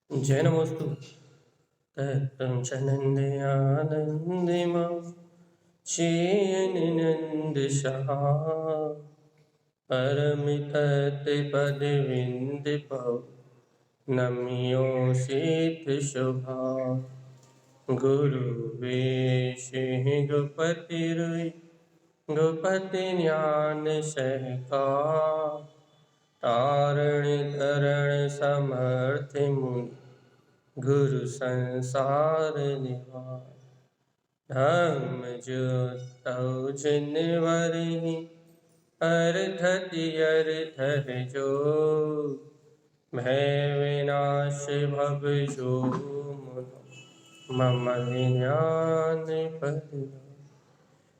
जय नमोस्तु तत्तं च नन्दयानन्दिमा श्रीयनिनन्दशः परमितत्पदविन्दपौ नम्योऽसीतशुभा गुरुवेशिः गोपतिरुयि गोपतिज्ञानसहका तारण समर्थ मुनि गुरु संसार निवार धम्म ज्योतौ जिनवरहि अरधति अरधर जो भय विनाश भव जो मम ज्ञान पद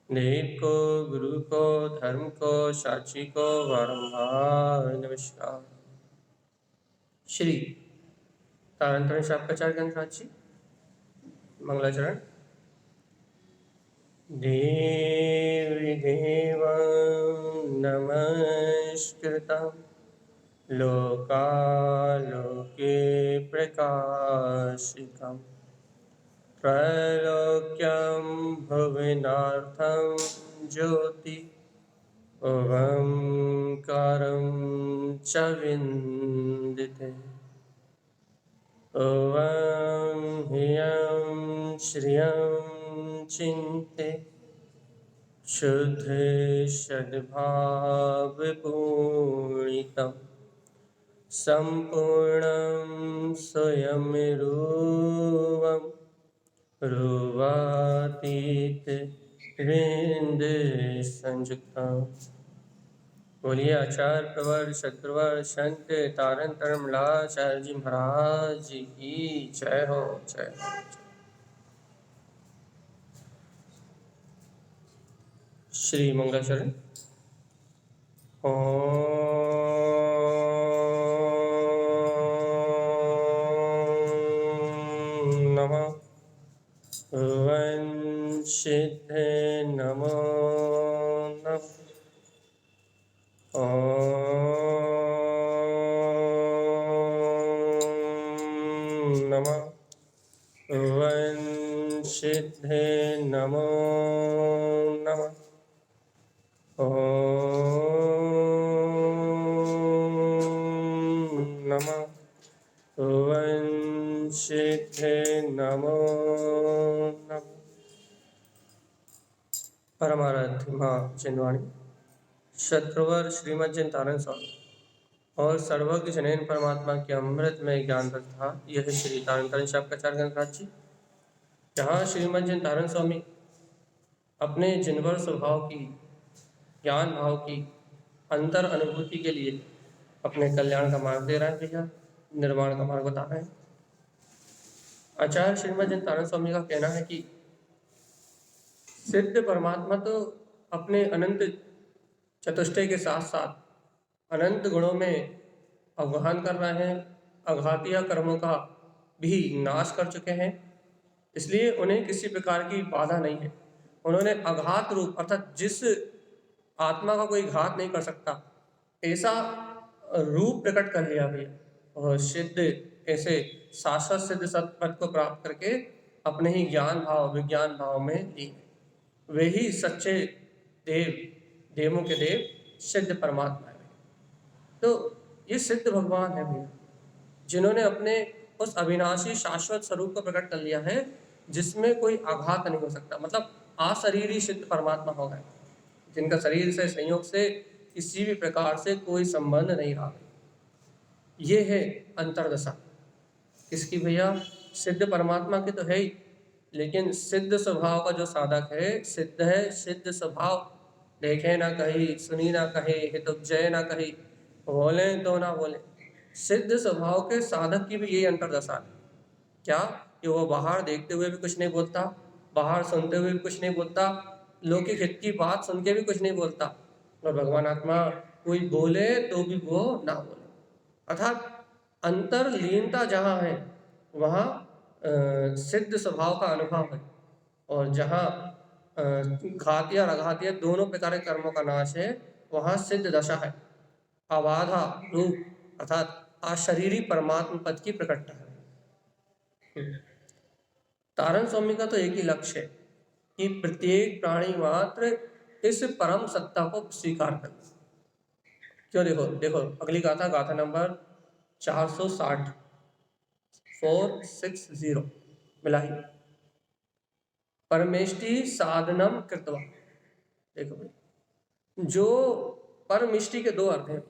देव को गुरु को धर्म को साक्षी को बारंबार नमस्कार। श्री तारंतरण शापकाचार्य साक्षी मंगलाचरण। देवी देवं नमस्कृतं लोकालोके प्रकाशितं त्रैलोक्यं भुवनार्थं ज्योति ओंकारं च विन्दिते ॐ ह्रियं श्रियं चिन्ते शुद्ध सद्भावपूर्णितं सम्पूर्णं स्वयं रूपं रूपातीत वृंद संयुक्तम्। बोलिए आचार्य प्रवर सतप्रवर संत तारण मलाचार्य जी महाराज जी की जय हो जय हो। श्री मंगलाचरण। ओम नमः वंशिते नमो नमः। ओम नमः वंशिते नमो नमः। ओम नमः वंशिते नमो नमः। परमाराध्य माँ चिन्वाणी शत्रुवर श्रीमद जन तारण स्वामी और सर्वज्ञ जनैन परमात्मा के अमृतमय ज्ञान था। यह श्री तारण शापकाचार्य जी जहाँ श्रीमद जन तारण स्वामी अपने जिनवर स्वभाव की ज्ञान भाव की अंतर अनुभूति के लिए अपने कल्याण का मार्ग दे रहे हैं भैया, निर्माण का मार्ग बता रहे हैं। आचार्य श्रीमद जन तारण स्वामी का कहना है कि सिद्ध परमात्मा तो अपने अनंत चतुष्टय के साथ साथ अनंत गुणों में अवगाहन कर रहे हैं, अघातीय कर्मों का भी नाश कर चुके हैं, इसलिए उन्हें किसी प्रकार की बाधा नहीं है। उन्होंने अघात रूप अर्थात जिस आत्मा का कोई घात नहीं कर सकता ऐसा रूप प्रकट कर लिया भैया, और सिद्ध ऐसे शाश्वत सिद्ध सत्पथ को प्राप्त करके अपने ही ज्ञान भाव विज्ञान भाव में ली। वे ही सच्चे देव देवों के देव सिद्ध परमात्मा है। तो ये सिद्ध भगवान है भैया, जिन्होंने अपने उस अविनाशी शाश्वत स्वरूप को प्रकट कर लिया है जिसमें कोई आघात नहीं हो सकता। मतलब अशरीरी सिद्ध परमात्मा हो गए, जिनका शरीर से संयोग से किसी भी प्रकार से कोई संबंध नहीं रहा। ये है अंतरदशा किसकी भैया? सिद्ध परमात्मा की तो है ही, लेकिन सिद्ध स्वभाव का जो साधक है सिद्ध है, सिद्ध स्वभाव देखे ना कहीं, सुनी ना कहीं, हितोपजय ना कहीं, बोले तो ना बोले। सिद्ध स्वभाव के साधक की भी यही अंतरदशा है। क्या कि वो बाहर देखते हुए भी कुछ नहीं बोलता, बाहर सुनते हुए भी कुछ नहीं बोलता, लौकिक हित की बात सुन के भी कुछ नहीं बोलता, और भगवान आत्मा कोई बोले तो भी वो ना बोले। अर्थात अंतरलीनता जहाँ है वहाँ सिद्ध स्वभाव का अनुभव है, और जहाँ घातीय और अघातीय दोनों प्रकार के कर्मों का नाश है वहाँ सिद्ध दशा है, अबाधा रूप अर्थात अशरीरी परमात्म पद की प्रकटता है। तारण स्वामी का तो एक ही लक्ष्य है कि प्रत्येक प्राणी मात्र इस परम सत्ता को स्वीकार करे। क्यों? देखो देखो अगली गाथा, गाथा नंबर 460, 460 मिला ही, परमेष्टि साधनम कृत्वा। देखो भाई, जो परमिष्टि के दो अर्थ हैं।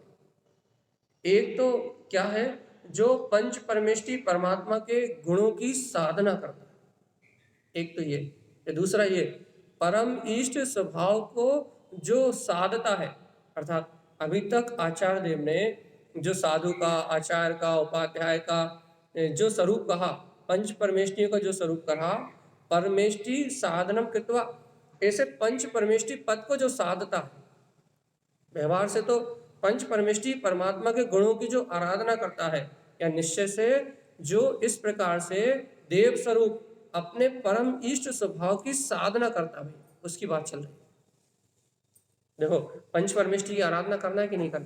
एक तो क्या है, जो पंच परमेष्टि परमात्मा के गुणों की साधना करता है, एक तो ये दूसरा ये परम इष्ट स्वभाव को जो साधता है। अर्थात अभी तक आचार्य देव ने जो साधु का, आचार्य का, उपाध्याय का जो स्वरूप कहा, पंच परमेष्टियों का जो स्वरूप कहा, परमेष्टि साधनम कृत्वा, ऐसे पंच परमेष्टि पद को जो साधता है। व्यवहार से तो पंच परमेष्टि परमात्मा के गुणों की जो आराधना करता है, या निश्चय से जो इस प्रकार से देव स्वरूप अपने परम इष्ट स्वभाव की साधना करता है, उसकी बात चल रही है। देखो, पंच परमेष्टि की आराधना करना है कि नहीं करना?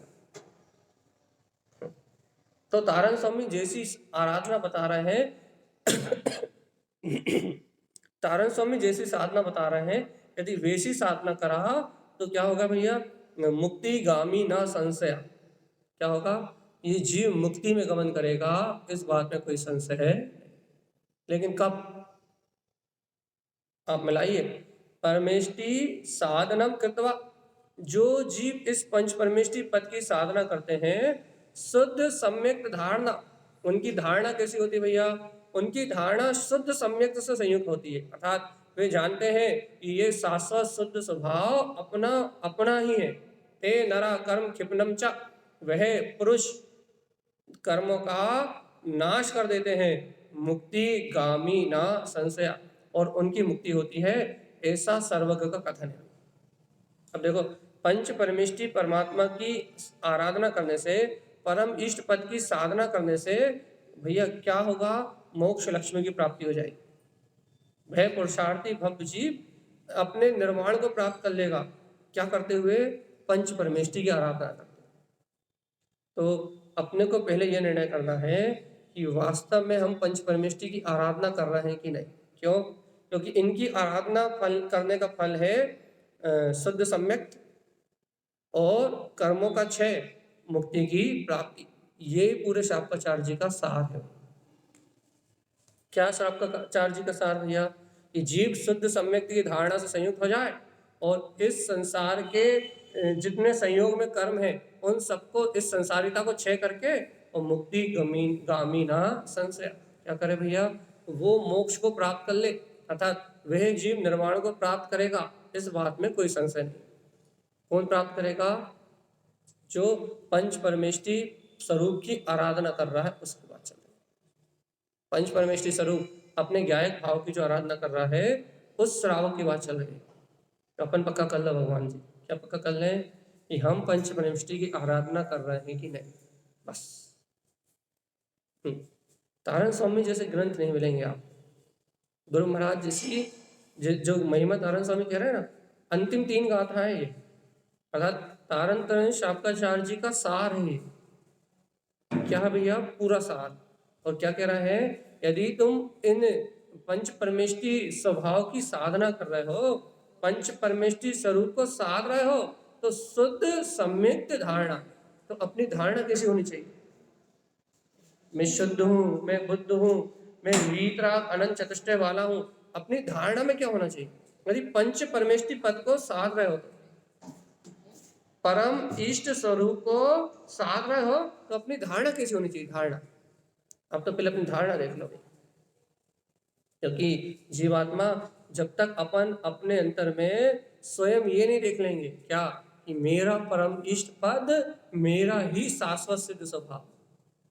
तो तारण स्वामी जैसी आराधना बता रहे हैं तारण स्वामी जैसी साधना बता रहे हैं, यदि वैसी साधना करा तो क्या होगा भैया? मुक्ति गामी न संशय। क्या होगा? ये जीव मुक्ति में गमन करेगा, इस बात में कोई संशय है। लेकिन कब? आप मिलाइए, परमेष्टि साधनम कृत्वा, जो जीव इस पंच परमेष्टि पद की साधना करते हैं, शुद्ध सम्यक धारणा, उनकी धारणा कैसी होती है भैया? उनकी धारणा शुद्ध सम्यक से संयुक्त होती है। अर्थात वे जानते हैं कि ये शाश्वत शुद्ध स्वभाव अपना अपना ही है। ते नरा कर्म क्षिपनम च, वह पुरुष कर्मों का नाश कर देते हैं, मुक्ति गामी ना संशय, और उनकी मुक्ति होती है, ऐसा सर्वज्ञ का कथन है। अब देखो, पंच परमेष्टि परमात्मा की आराधना करने से, परम इष्ट पद की साधना करने से भैया क्या होगा? मोक्ष लक्ष्मी की प्राप्ति हो जाएगी। वह पुरुषार्थी भव्य जीव अपने निर्वाण को प्राप्त कर लेगा। क्या करते हुए? पंच परमेष्टि की आराधना करते। तो अपने को पहले यह निर्णय करना है कि वास्तव में हम पंच परमेष्टि की आराधना कर रहे हैं कि नहीं। क्यों? क्योंकि इनकी आराधना फल करने का फल है शुद्ध सम्यक और कर्मों का क्षय, मुक्ति की प्राप्ति। ये पूरे शास्त्राचार्य जी का सार है। क्या शास्त्राचार्य जी का सार भैया? कि जीव शुद्ध सम्यक की धारणा से संयुक्त हो जाए और इस संसार के जितने संयोग में कर्म है, उन सबको, इस संसारिता को क्षय करके, और मुक्ति गामी ना संशय, क्या करे भैया? वो मोक्ष को प्राप्त कर ले, अर्थात वह जीव निर्वाण को प्राप्त करेगा, इस बात में कोई संशय नहीं। कौन प्राप्त करेगा? जो पंच परमेष्टि स्वरूप की आराधना कर रहा है, उसकी बात चल रही है। पंच परमेष्टि स्वरूप अपने ज्ञायक भाव की जो आराधना कर रहा है, उस श्रावक की बात चल रही है। तो अपन पक्का कर लो भगवान जी, क्या पक्का कर लें कि हम पंच परमेष्टि की आराधना कर रहे हैं कि नहीं, बस। तारण स्वामी जैसे ग्रंथ नहीं मिलेंगे आप। गुरु महाराज जैसी जो महिमा तारण स्वामी कह रहे हैं ना, अंतिम 3 गाथा है ये, अर्थात तारण तरण शाक्ताचार्य जी का सार है ये। क्या है भैया? पूरा सार। और क्या कह रहा है? यदि तुम इन पंच परमेष्टि स्वभाव की साधना कर रहे हो, पंच परमेष्टि स्वरूप को साध रहे हो, तो शुद्ध सम्यक धारणा, तो अपनी धारणा कैसी होनी चाहिए? मैं शुद्ध हूँ, मैं बुद्ध हूँ, मैं वीतराग अनंत चतुष्टय वाला हूँ। अपनी धारणा में क्या होना चाहिए? यदि पंच परमेष्टि पद को साध रहे हो, परम इष्ट स्वरूप को साध रहे हो, तो अपनी धारणा कैसी होनी चाहिए? धारणा, अब तो पहले अपनी धारणा देख लो। क्योंकि जीवात्मा जब तक अपन अपने अंतर में स्वयं ये नहीं देख लेंगे क्या कि मेरा परम इष्ट पद मेरा ही शाश्वत सिद्ध स्वभाव,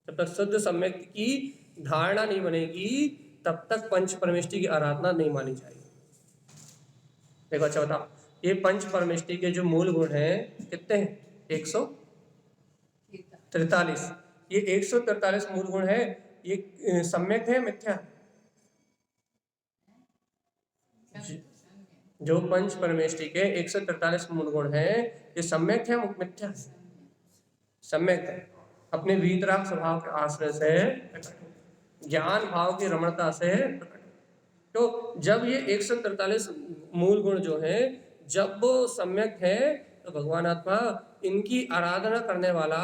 जब तक शुद्ध सम्यक की धारणा नहीं बनेगी, तब तक पंच परमेष्टि की आराधना नहीं मानी जाएगी। देखो, अच्छा बताओ, ये पंच परमेष्टि के जो मूल गुण हैं कितने हैं? 143। ये 143 मूल गुण है, ये सम्यक है मिथ्या? जो पंच परमेष्टि के 143 मूल गुण है, ये सम्यक है मिथ्या? सम्यक है। अपने वीतराग स्वभाव के आश्रय से ज्ञान भाव की रमणता से प्रकट। तो जब ये 143 मूल गुण जो हैं जब वो सम्यक है तो भगवान आत्मा इनकी आराधना करने वाला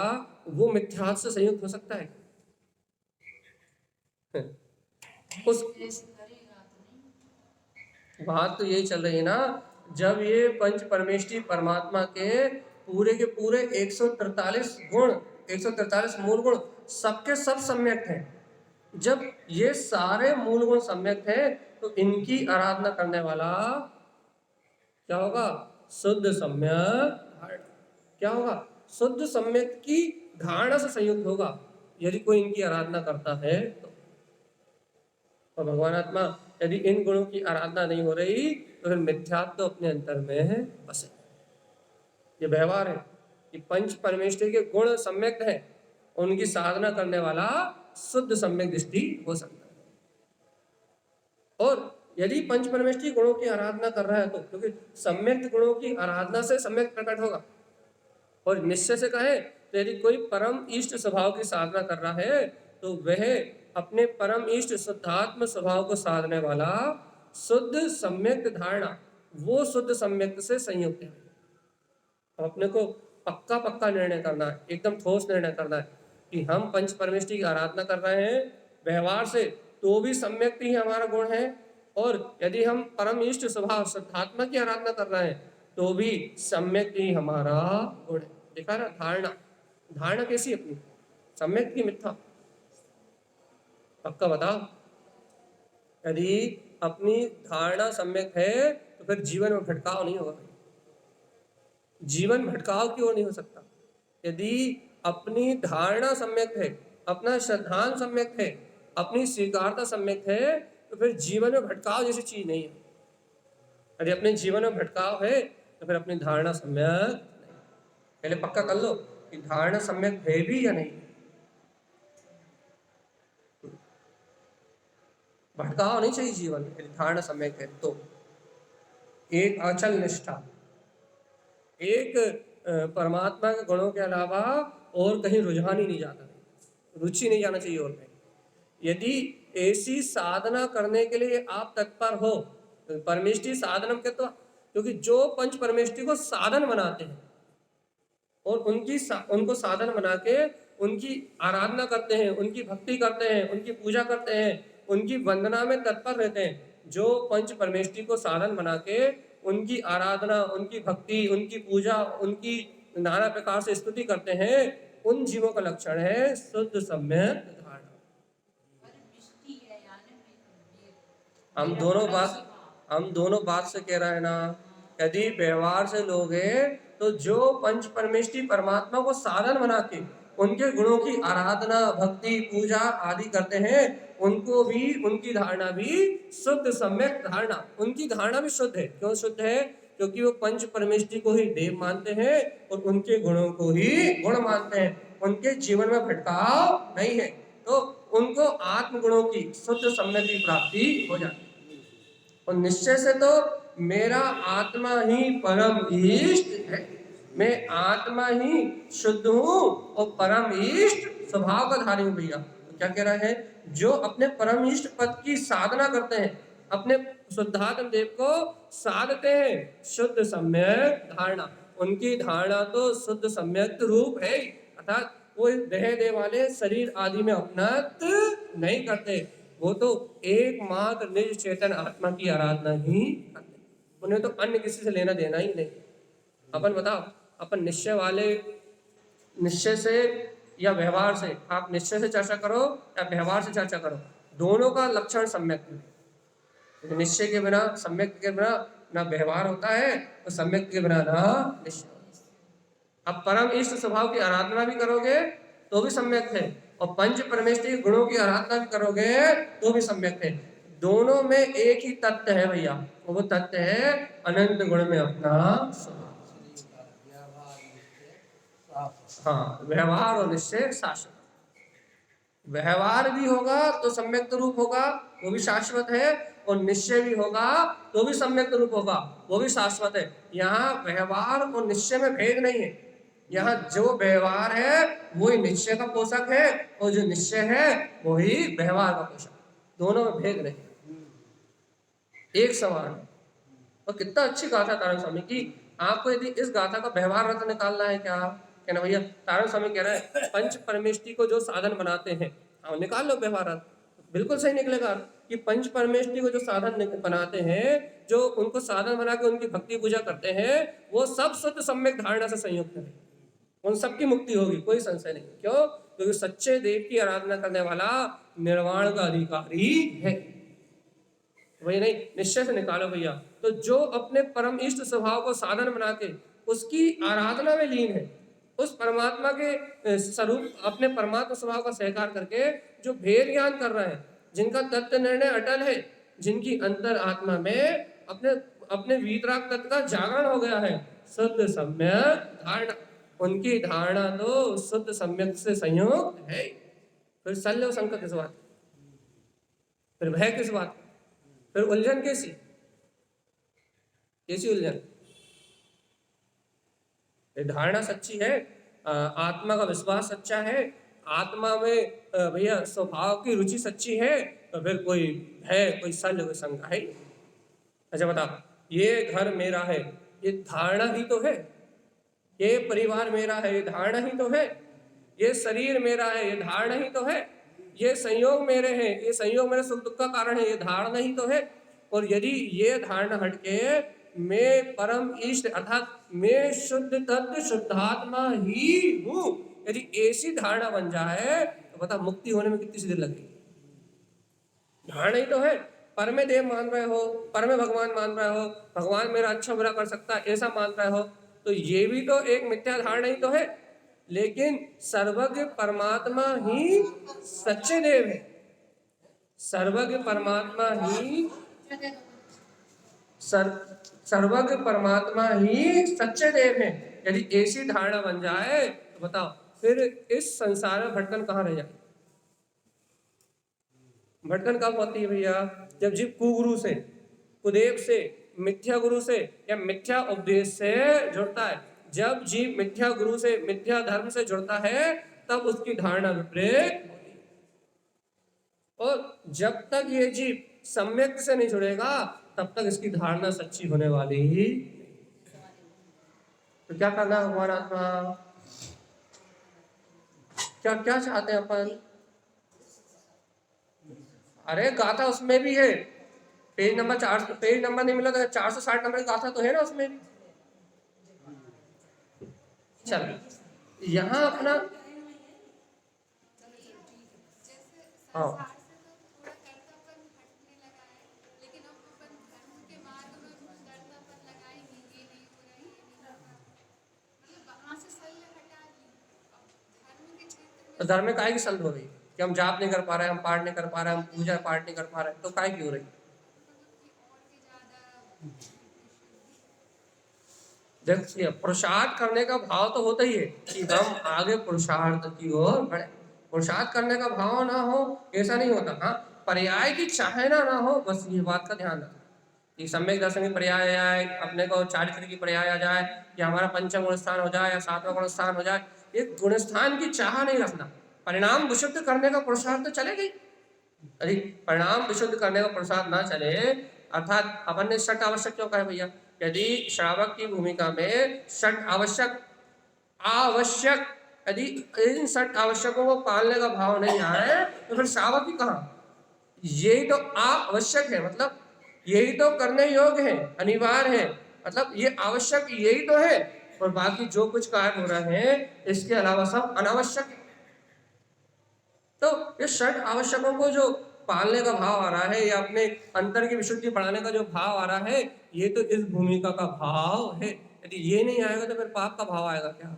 वो मिथ्यात्व से संयुक्त हो सकता है? उस बात तो यही चल रही है ना, जब ये पंच परमेष्ठी परमात्मा के पूरे 143 गुण, 143 मूल गुण सबके सब सम्यक हैं, जब ये सारे मूल गुण सम्यक हैं तो इनकी आराधना करने वाला क्या होगा? शुद्ध सम्यक धारणा। क्या होगा? शुद्ध सम्यक की धारणा से संयुक्त होगा यदि कोई इनकी आराधना करता है तो। और भगवान आत्मा यदि इन गुणों की आराधना नहीं हो रही तो फिर मिथ्यात्व तो अपने अंतर में बसे। ये व्यवहार है कि पंच परमेष्ठी के गुण सम्यक है, उनकी साधना करने वाला शुद्ध सम्यक दृष्टि हो सकता है। और यदि पंच परमेष्ठी गुणों की आराधना कर रहा है तो, क्योंकि सम्यक गुणों की आराधना से सम्यक प्रकट होगा। और निश्चय से कहे तो यदि कोई परम इष्ट स्वभाव की साधना कर रहा है तो वह अपने परम इष्ट शुद्धात्म स्वभाव को साधने वाला शुद्ध सम्यक धारणा, वो शुद्ध सम्यक से संयुक्त है। अपने को पक्का पक्का निर्णय करना है, एकदम ठोस निर्णय करना है कि हम पंच परमेष्ठी की आराधना कर रहे हैं व्यवहार से तो भी सम्यक ही हमारा गुण है, और यदि हम परम इष्ट स्वभाव शुद्धात्मा की आराधना कर रहे हैं तो भी सम्यक ही हमारा गुण है। देखा ना, धारणा, धारणा कैसी अपनी, सम्यक की मिथ्या? पक्का बताओ। यदि अपनी धारणा सम्यक है तो फिर जीवन में भटकाव नहीं होगा। जीवन भटकाव की ओर नहीं हो सकता। यदि अपनी धारणा सम्यक है, अपना श्रद्धान सम्यक है, अपनी स्वीकारता सम्यक है तो फिर जीवन में भटकाव जैसी चीज नहीं है। यदि अपने जीवन में भटकाव है तो फिर अपनी धारणा सम्यक नहीं। पहले पक्का कर लो कि धारणा सम्यक है भी या नहीं। भटकाव नहीं चाहिए जीवन में यदि धारणा सम्यक है तो। एक अचल निष्ठा, एक परमात्मा के गुणों के अलावा और कहीं रुझान ही नहीं जाता, रुचि नहीं जाना चाहिए और कहीं। यदि ऐसी साधना करने के लिए आप तत्पर हो, परमेष्ठी साधनम के तो, क्योंकि जो पंच परमेष्ठी को साधन बनाते हैं और उनको साधन बना के उनकी आराधना करते हैं, उनकी भक्ति करते हैं, उनकी पूजा करते हैं, उनकी वंदना में तत्पर रहते हैं, जो पंच परमेष्ठी को साधन बना के उनकी आराधना, उनकी भक्ति, उनकी पूजा, उनकी नाना प्रकार से स्तुति करते हैं, उन जीवों का लक्षण है शुद्ध सम्यक धारणा। हम दोनों बात से कह रहे हैं ना, यदि व्यवहार से लोग हैं तो जो पंच परमेष्ठी परमात्मा को साधन बना के उनके गुणों की आराधना, भक्ति, पूजा आदि करते हैं, उनको भी, उनकी धारणा भी शुद्ध सम्यक धारणा, उनकी धारणा भी शुद्ध है। क्यों शुद्ध है? क्योंकि वो पंच परमेष्ठी को ही देव मानते हैं और उनके गुणों को ही गुण मानते हैं, उनके जीवन में भटकाव नहीं है, तो उनको आत्म गुणों की शुद्ध सम्यक की प्राप्ति हो जाती है। और निश्चय से तो मेरा आत्मा ही परम इष्ट है, मैं आत्मा ही शुद्ध हूँ और परम इष्ट स्वभाव का धारी हूँ। भैया तो क्या कह रहा है? जो अपने परम इष्ट पद की साधना करते हैं, अपने शुद्धात्म देव को साधते हैं, शुद्ध सम्यक धारणा, उनकी धारणा तो शुद्ध सम्यक रूप है, अर्थात वो देह देह वाले शरीर आदि में अपनत नहीं करते, वो तो एकमात्र निज चेतन आत्मा की आराधना ही करते, उन्हें तो अन्य किसी से लेना देना ही नहीं। अपन बताओ, अपन निश्चय वाले, निश्चय से या व्यवहार से, आप निश्चय से चर्चा करो या व्यवहार से चर्चा करो, दोनों का लक्षण सम्यक है। निश्चय के बिना, सम्यक के बिना ना व्यवहार होता है, तो सम्यक के बिना ना निश्चय। अब परम इष्ट स्वभाव की आराधना भी करोगे तो भी सम्यक है, और पंच परमेष्ठी गुणों की आराधना भी करोगे तो भी सम्यक है। दोनों में एक ही तत्व है भैया, वो तत्व है अनंत गुण में अपना स्वभाव। हाँ, व्यवहार और निश्चय शाश्वत। व्यवहार भी होगा तो सम्यक रूप होगा, वो भी शाश्वत है, और निश्चय भी होगा तो भी सम्यक रूप होगा, वो भी शाश्वत है। यहाँ व्यवहार और निश्चय में भेद नहीं है, यहाँ जो व्यवहार है वही निश्चय का पोषक है, और जो निश्चय है वही व्यवहार का पोषक। दोनों में भेद नहीं, एक समान है। और कितना अच्छी गाथा तारण स्वामी की। आपको यदि इस गाथा का व्यवहार रत्न निकालना है, क्या कहना भैया, तारण स्वामी कह रहे हैं पंच परमेष्टि को जो साधन बनाते हैं, हाँ निकाल लो व्यवहार रत्न, बिल्कुल सही निकलेगा कि पंच परमेष्टि को जो साधन बनाते हैं, जो उनको साधन बना के उनकी भक्ति पूजा करते हैं, वो सब शुद्ध सम्यक धारणा से संयुक्त है। उन सबकी मुक्ति होगी, कोई संशय नहीं। क्यों? क्योंकि सच्चे देव की आराधना करने वाला निर्वाण का अधिकारी है। वही नहीं, निश्चय से निकालो भैया। तो जो अपने परम इष्ट स्वभाव को साधन बना के उसकी आराधना में लीन है, उस परमात्मा के स्वरूप अपने परमात्मा स्वभाव का स्वीकार करके जो भेद ज्ञान कर रहे हैं, जिनका तत्व निर्णय अटल है, जिनकी अंतर आत्मा में अपने अपने वीतराग तत्व का जागरण हो गया है, शुद्ध सम्यक धारणा, उनकी धारणा तो शुद्ध सम्यक से संयोग है। फिर शल्य शंका किस बात, फिर भय किस बात, फिर उलझन कैसी, कैसी उलझन? धारणा सच्ची है, आत्मा का विश्वास सच्चा है, आत्मा में भैया स्वभाव की रुचि सच्ची है, तो फिर कोई भय, कोई शल्य, कोई शंका है। अच्छा बता, ये घर मेरा है, ये धारणा ही तो है। ये परिवार मेरा है, ये धारणा ही तो है। ये शरीर मेरा है, ये धारणा ही तो है। ये संयोग मेरे हैं, ये संयोग मेरे सुख दुख का कारण है, ये धारणा ही तो है। और यदि ये धारणा हटके मैं परम इष्ट अर्थात मैं शुद्ध तत्व शुद्धात्मा ही हूं, यदि ऐसी धारणा बन जाए तो बता मुक्ति होने में कितनी सी देर लगेगी? धारणा ही तो है। पर में देव मान रहे हो, पर में भगवान मान रहे हो, भगवान मेरा अच्छा बुरा कर सकता है ऐसा मान रहे हो, तो ये भी तो एक मिथ्या धारणा ही तो है। लेकिन सर्वज्ञ परमात्मा ही सच्चे देव है, सर्वज्ञ परमात्मा ही सर्वज्ञ परमात्मा ही सच्चे देव है। यदि ऐसी धारणा बन जाए तो बताओ फिर इस संसार में भटकन कहाँ रह जाए? भटकन कब होती है भैया? जब जीव कुगुरु से, कुदेव से, मिथ्या गुरु से या मिथ्या उपदेश से जुड़ता है। जब जीव मिथ्या गुरु से, मिथ्या धर्म से जुड़ता है, तब उसकी धारणा विपरीत होती है। और जब तक ये जीव सम्यक से नहीं जुड़ेगा, तब तक इसकी धारणा सच्ची होने वाली ही। तो क्या करना है भगवान आत्मा? क्या क्या चाहते हैं अपन? अरे गाथा उसमें भी है, पेज नंबर 4, पेज नंबर नहीं मिला तो 460 नंबर की गाथा तो है ना उसमें भी। चल यहाँ अपना हाँ तो धर्म में काहे की शल्य हो रही है कि हम जाप नहीं कर पा रहे, हम पाठ नहीं कर पा रहे, हम पूजा पाठ नहीं कर पा रहे, तो काहे की हो रही? देखिए पुरुषार्थ करने का भाव तो होता ही है कि हम आगे पुरुषार्थ की ओर बढ़े। पुरुषार्थ करने का भाव ना हो ऐसा नहीं होता। हाँ पर्याय की चाहना ना हो, बस ये बात का ध्यान रखना कि सम्यक दर्शन की पर्याय आ जाए, अपने को चारित्र की पर्याय आ जाए, या हमारा पंचम गुण स्थान हो जाए या सातवां गुण स्थान हो जाए, एक गुणस्थान की चाह नहीं रखना। परिणाम विशुद्ध करने का पुरुषार्थ तो चलेगा ही। यदि परिणाम विशुद्ध करने का पुरुषार्थ ना चले, अर्थात अपन ने षट आवश्यक क्यों कहा भैया? यदि श्रावक की भूमिका में षट आवश्यक आवश्यक यदि इन षट आवश्यकों को पालने का भाव नहीं आए तो फिर श्रावक ही कहाँ? यही तो आवश्यक है, मतलब यही तो करने योग्य है, अनिवार्य है, मतलब ये आवश्यक यही तो है, और बाकी जो कुछ कार्य हो रहे हैं इसके अलावा सब अनावश्यक है। तो ये षट आवश्यकों को जो पालने का भाव आ रहा है या अपने अंतर की विशुद्धि बढ़ाने का जो भाव आ रहा है, ये तो इस भूमिका का भाव है। यदि ये नहीं आएगा तो फिर पाप का भाव आएगा क्या?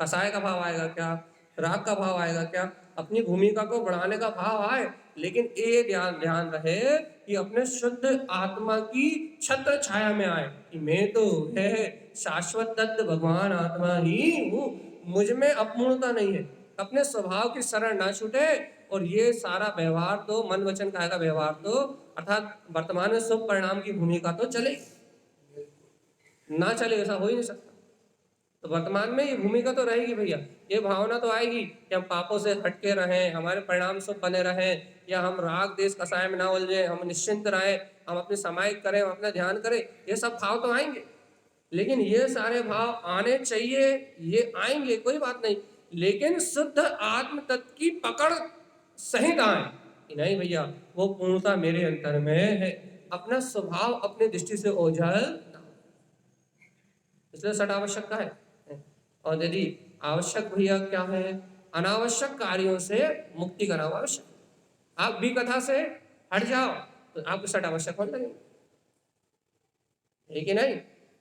कसाय का भाव आएगा क्या? राग का भाव आएगा क्या? अपनी भूमिका को बढ़ाने का भाव आए, लेकिन ये ध्यान रहे कि अपने शुद्ध आत्मा की छत्र छाया में आए कि मैं तो है शाश्वत तत्व भगवान आत्मा ही हूँ, मुझ में अपूर्णता नहीं है। अपने स्वभाव की शरण ना छूटे, और ये सारा व्यवहार तो मन वचन काया का व्यवहार तो अर्थात वर्तमान में शुभ परिणाम की भूमिका तो चले ना चले, ऐसा हो ही नहीं सकता। तो वर्तमान में ये भूमिका तो रहेगी भैया, ये भावना तो आएगी कि हम पापों से हटके रहें, हमारे परिणाम शुभ बने रहें, या हम राग देश कसाय में ना उलझे, हम निश्चिंत रहें, हम अपनी समाहित करें, हम अपना ध्यान करें, ये सब भाव तो आएंगे। लेकिन ये सारे भाव आने चाहिए, ये आएंगे, कोई बात नहीं, लेकिन शुद्ध आत्म तत्व की पकड़ सहित आए कि नहीं भैया वो पूर्णता मेरे अंतर में है, अपना स्वभाव अपनी दृष्टि से ओझल ना हो। इसलिए सट आवश्यक का है। और यदि आवश्यक भैया क्या है, अनावश्यक कार्यों से मुक्ति करना आवश्यक। आप भी कथा से हट जाओ तो आपको सट आवश्यक होने लगेगा, है कि नहीं?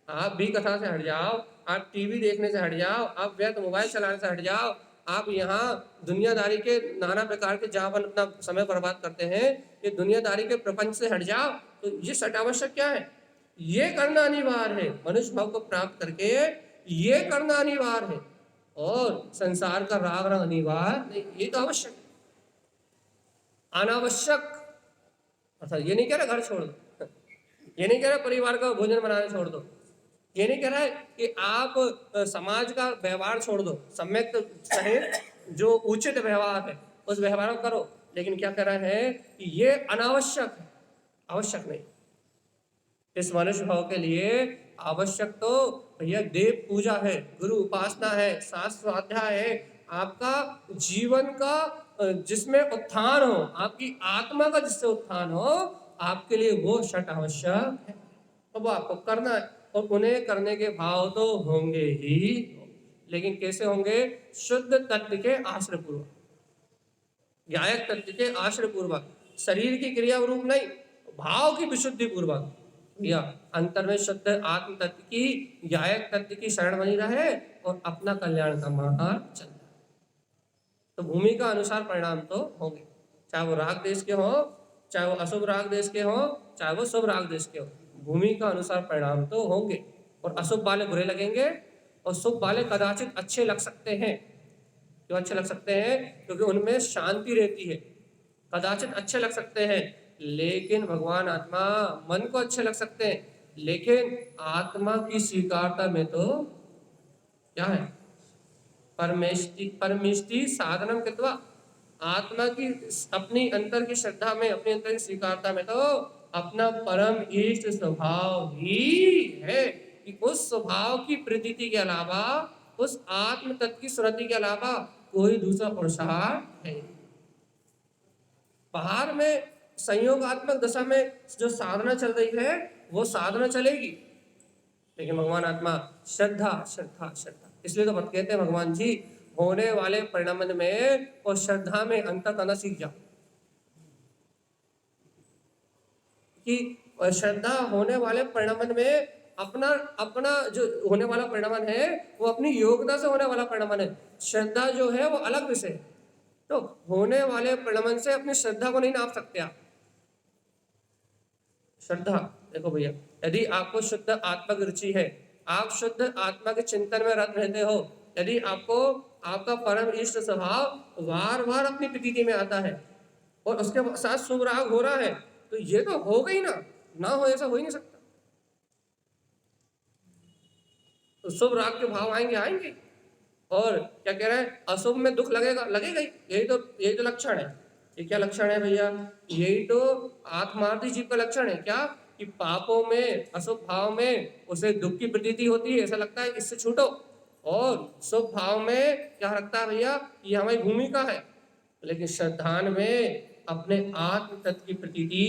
आप भी कथा से हट जाओ, आप टीवी देखने से हट जाओ, आप व्यर्थ मोबाइल चलाने से हट जाओ, आप यहाँ दुनियादारी के नाना प्रकार के जहाँ पर अपना समय बर्बाद करते हैं, ये दुनियादारी के प्रपंच से हट जाओ, तो ये सट आवश्यक क्या है? ये करना अनिवार्य है, मनुष्य भाव को प्राप्त करके ये करना अनिवार्य है, और संसार का राग रंग अनिवार्य नहीं, ये तो आवश्यक है। अनावश्यक अर्थात ये नहीं कह रहा घर छोड़ दो, ये नहीं कह रहा परिवार का भोजन बनाना छोड़ दो, ये नहीं कह रहा है कि आप समाज का व्यवहार छोड़ दो, सम्यक सहित जो उचित व्यवहार है उस व्यवहार को करो, लेकिन क्या कह रहा है कि ये अनावश्यक है, आवश्यक नहीं। इस मनुष्य भाव के लिए आवश्यक तो भैया देव पूजा है, गुरु उपासना है, शास्त्र स्वाध्याय है, आपका जीवन का जिसमें उत्थान हो, आपकी आत्मा का जिससे उत्थान हो, आपके लिए वो षट आवश्यक है, तो वो आपको करना है। और उन्हें करने के भाव तो होंगे ही, लेकिन कैसे होंगे? शुद्ध तत्व के आश्रय पूर्वक, गायक तत्व के आश्रय पूर्वक, शरीर की क्रिया रूप नहीं, भाव की विशुद्धि पूर्वक, या अंतर में शुद्ध आत्म तत्व की गायक तत्व की शरण बनी रहे और अपना कल्याण का मार्ग चल। तो भूमिका अनुसार परिणाम तो होंगे, चाहे वो राग देश के हो, चाहे वो अशुभ राग देश के हो, चाहे वो शुभ राग देश के हो, भूमिका अनुसार परिणाम तो होंगे। और अशुभ वाले बुरे लगेंगे और शुभ वाले कदाचित अच्छे लग सकते हैं। क्यों अच्छे लग सकते हैं? क्योंकि उनमें शांति रहती है, कदाचित अच्छे लग सकते हैं, लेकिन भगवान आत्मा मन को अच्छे लग सकते हैं, लेकिन आत्मा की स्वीकारता में तो क्या है? परमेष्टि साधनम कृत्वा, आत्मा की अपनी अंतर की श्रद्धा में, अपनी अंतर की स्वीकारता में तो अपना परम इष्ट स्वभाव ही है कि उस स्वभाव की प्रतीति के अलावा, उस आत्म तत्व की स्मृति के अलावा कोई दूसरा पुरुषार्थ है। बाहर में संयोगात्मक दशा में जो साधना चल रही है वो साधना चलेगी, लेकिन भगवान आत्मा श्रद्धा श्रद्धा श्रद्धा, इसलिए तो मत कहते हैं भगवान जी होने वाले परिणाम में और श्रद्धा में अंतर करना सीख जाओ, कि श्रद्धा होने वाले परिणाम में अपना अपना जो होने वाला परिणाम है वो अपनी योग्यता से होने वाला परिणाम है, श्रद्धा जो है वो अलग विषय है। तो होने वाले परिणाम से अपनी श्रद्धा को नहीं नाप सकते आप। श्रद्धा देखो भैया, यदि आपको शुद्ध आत्मा की रुचि है, आप शुद्ध आत्मा के चिंतन में रत रहते हो, यदि आपको आपका परम इष्ट स्वभाव बार बार अपनी प्रतीति में आता है और उसके साथ शुभ राग हो रहा है, तो ये तो हो गई ना हो ऐसा हो ही नहीं सकता। तो शुभ राग के भाव आएंगे, और क्या कह रहा है? अशुभ में दुख लगेगा ही, यही तो लक्षण है। ये क्या लक्षण है भैया? यही तो आत्मार्थी जीव का लक्षण है। क्या कि पापों में, अशुभ भाव में उसे दुख की प्रतीति होती है, ऐसा लगता है इससे छूटो, और शुभ भाव में क्या लगता है भैया? ये हमारी भूमिका है। लेकिन श्रद्धान में अपने आत्म तत्व की प्रतीति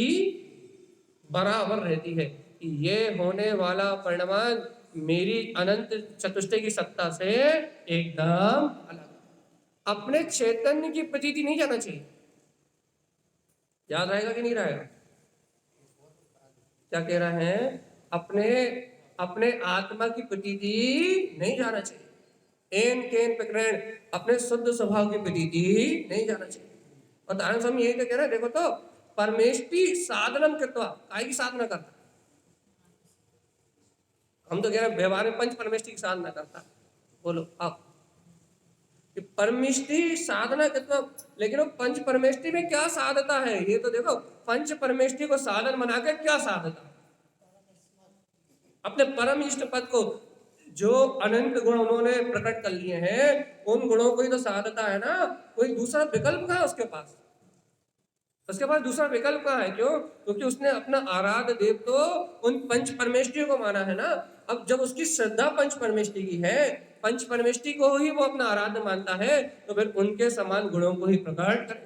बराबर रहती है कि ये होने वाला परिणाम मेरी अनंत चतुष्टय की सत्ता से एकदम अलग, अपने चैतन्य की प्रतीति नहीं जाना चाहिए। याद रहेगा कि नहीं रहेगा? क्या कह रहे हैं? अपने आत्मा की प्रतीति नहीं जाना चाहिए, एन केन प्रकरण अपने शुद्ध स्वभाव की प्रतीति नहीं जाना चाहिए। और नारायण स्वामी यही तो कह रहे हैं, देखो तो परमेष्टि साधनम कृत्वा, काय की साधना करता? हम तो कह रहे हैं व्यवहार में पंच परमेष्टि की साधना करता। बोलो आप कि परमेष्टि साधना कृत्वा, लेकिन वो पंच परमेष्टि में क्या साधता है? ये तो देखो, पंच परमेष्टि को साधन बना के क्या साधता? अपने परम इष्ट पद को जो अनंत गुण उन्होंने प्रकट कर लिए हैं, उन गुणों को ही तो साधता है ना। कोई दूसरा विकल्प कहाँ है उसके पास? उसके पास दूसरा विकल्प कहाँ है? क्यों? क्योंकि उसने अपना आराध्य देव तो उन पंच परमेष्टियों को माना है ना। अब जब उसकी श्रद्धा पंच परमेष्टि की है, पंच परमेष्टि को ही वो अपना आराध्य मानता है, तो फिर उनके समान गुणों को ही प्रकट करे।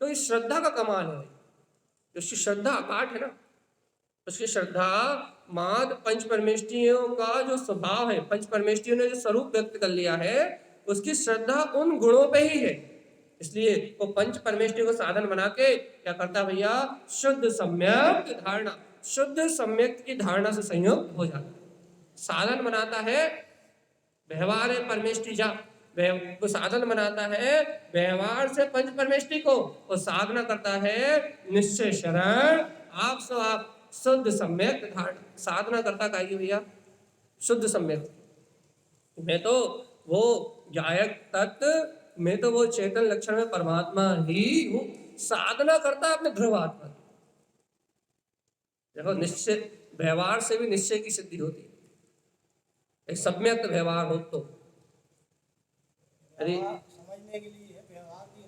तो इस श्रद्धा का कमाल है, उसकी श्रद्धा अकाट है ना। उसकी श्रद्धा माद पंच परमेष्टियों का जो स्वभाव है, पंच परमेष्टियों ने जो स्वरूप व्यक्त कर लिया है, उसकी श्रद्धा उन गुणों पे ही है। इसलिए वो पंच परमेष्टि को साधन बना के क्या करता है भैया? शुद्ध सम्यक धारणा, शुद्ध सम्यक की धारणा से संयुक्त हो जाता है। साधन बनाता है व्यवहार परमेष्टि जा, को साधन बनाता है व्यवहार से पंच परमेष्टि को, और साधना करता है निश्चय शरण आप सो आप शुद्ध सम्यक धारणा। साधना करता का भैया? शुद्ध सम्यक। मैं तो वो गायक तत्व, मैं तो वो चेतन लक्षण में परमात्मा ही हूँ। साधना करता अपने ध्रुव आत्मा। देखो, निश्चय व्यवहार से भी निश्चय की सिद्धि होती है, एक सम्यक व्यवहार हो तो। समझने के लिए व्यवहार भी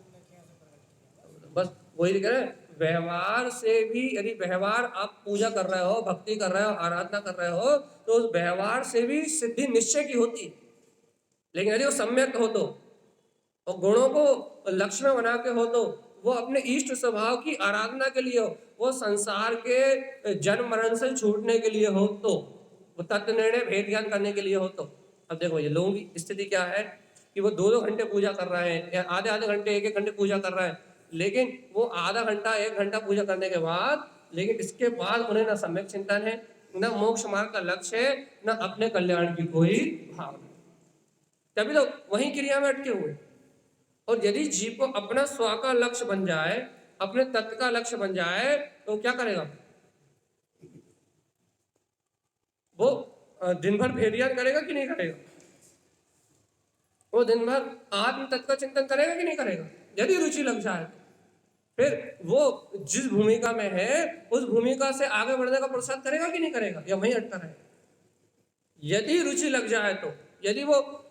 बस वही कह रहे हैं, व्यवहार से भी यदि व्यवहार आप पूजा कर रहे हो, भक्ति कर रहे हो, आराधना कर रहे हो, तो उस व्यवहार से भी सिद्धि निश्चय की होती है। लेकिन यदि वो सम्यक हो तो, और गुणों को लक्ष्य में बना के हो तो, वो अपने इष्ट स्वभाव की आराधना के लिए हो, वो संसार के जन्म मरण से छूटने के लिए हो तो, वो तत्व निर्णय भेद ज्ञान करने के लिए हो तो। अब देखो ये लोगों की स्थिति क्या है कि वो 2-2 घंटे पूजा कर रहे हैं, या आधे-आधे घंटे, 1-1 घंटे पूजा कर रहे हैं, लेकिन वो आधा घंटा 1 घंटा पूजा करने के बाद, लेकिन इसके बाद उन्हें ना सम्यक चिंतन है, न मोक्ष मार्ग का लक्ष्य है, न अपने कल्याण की कोई भावना। तभी तो वही क्रिया में अटके हुए। और यदि जीव को अपना स्व का लक्ष्य बन जाए, अपने तत्व का लक्ष्य बन जाए, तो क्या करेगा? वो दिन भर भेदियान करेगा कि नहीं करेगा? वो दिन भर आत्म तत्व का चिंतन करेगा कि नहीं करेगा? यदि रुचि लग जाए, फिर वो जिस भूमिका में है उस भूमिका से आगे बढ़ने का प्रसाद करेगा कि नहीं करेगा, या वहीं अटका रहेगा? यदि रुचि लग जाए तो, यदि वो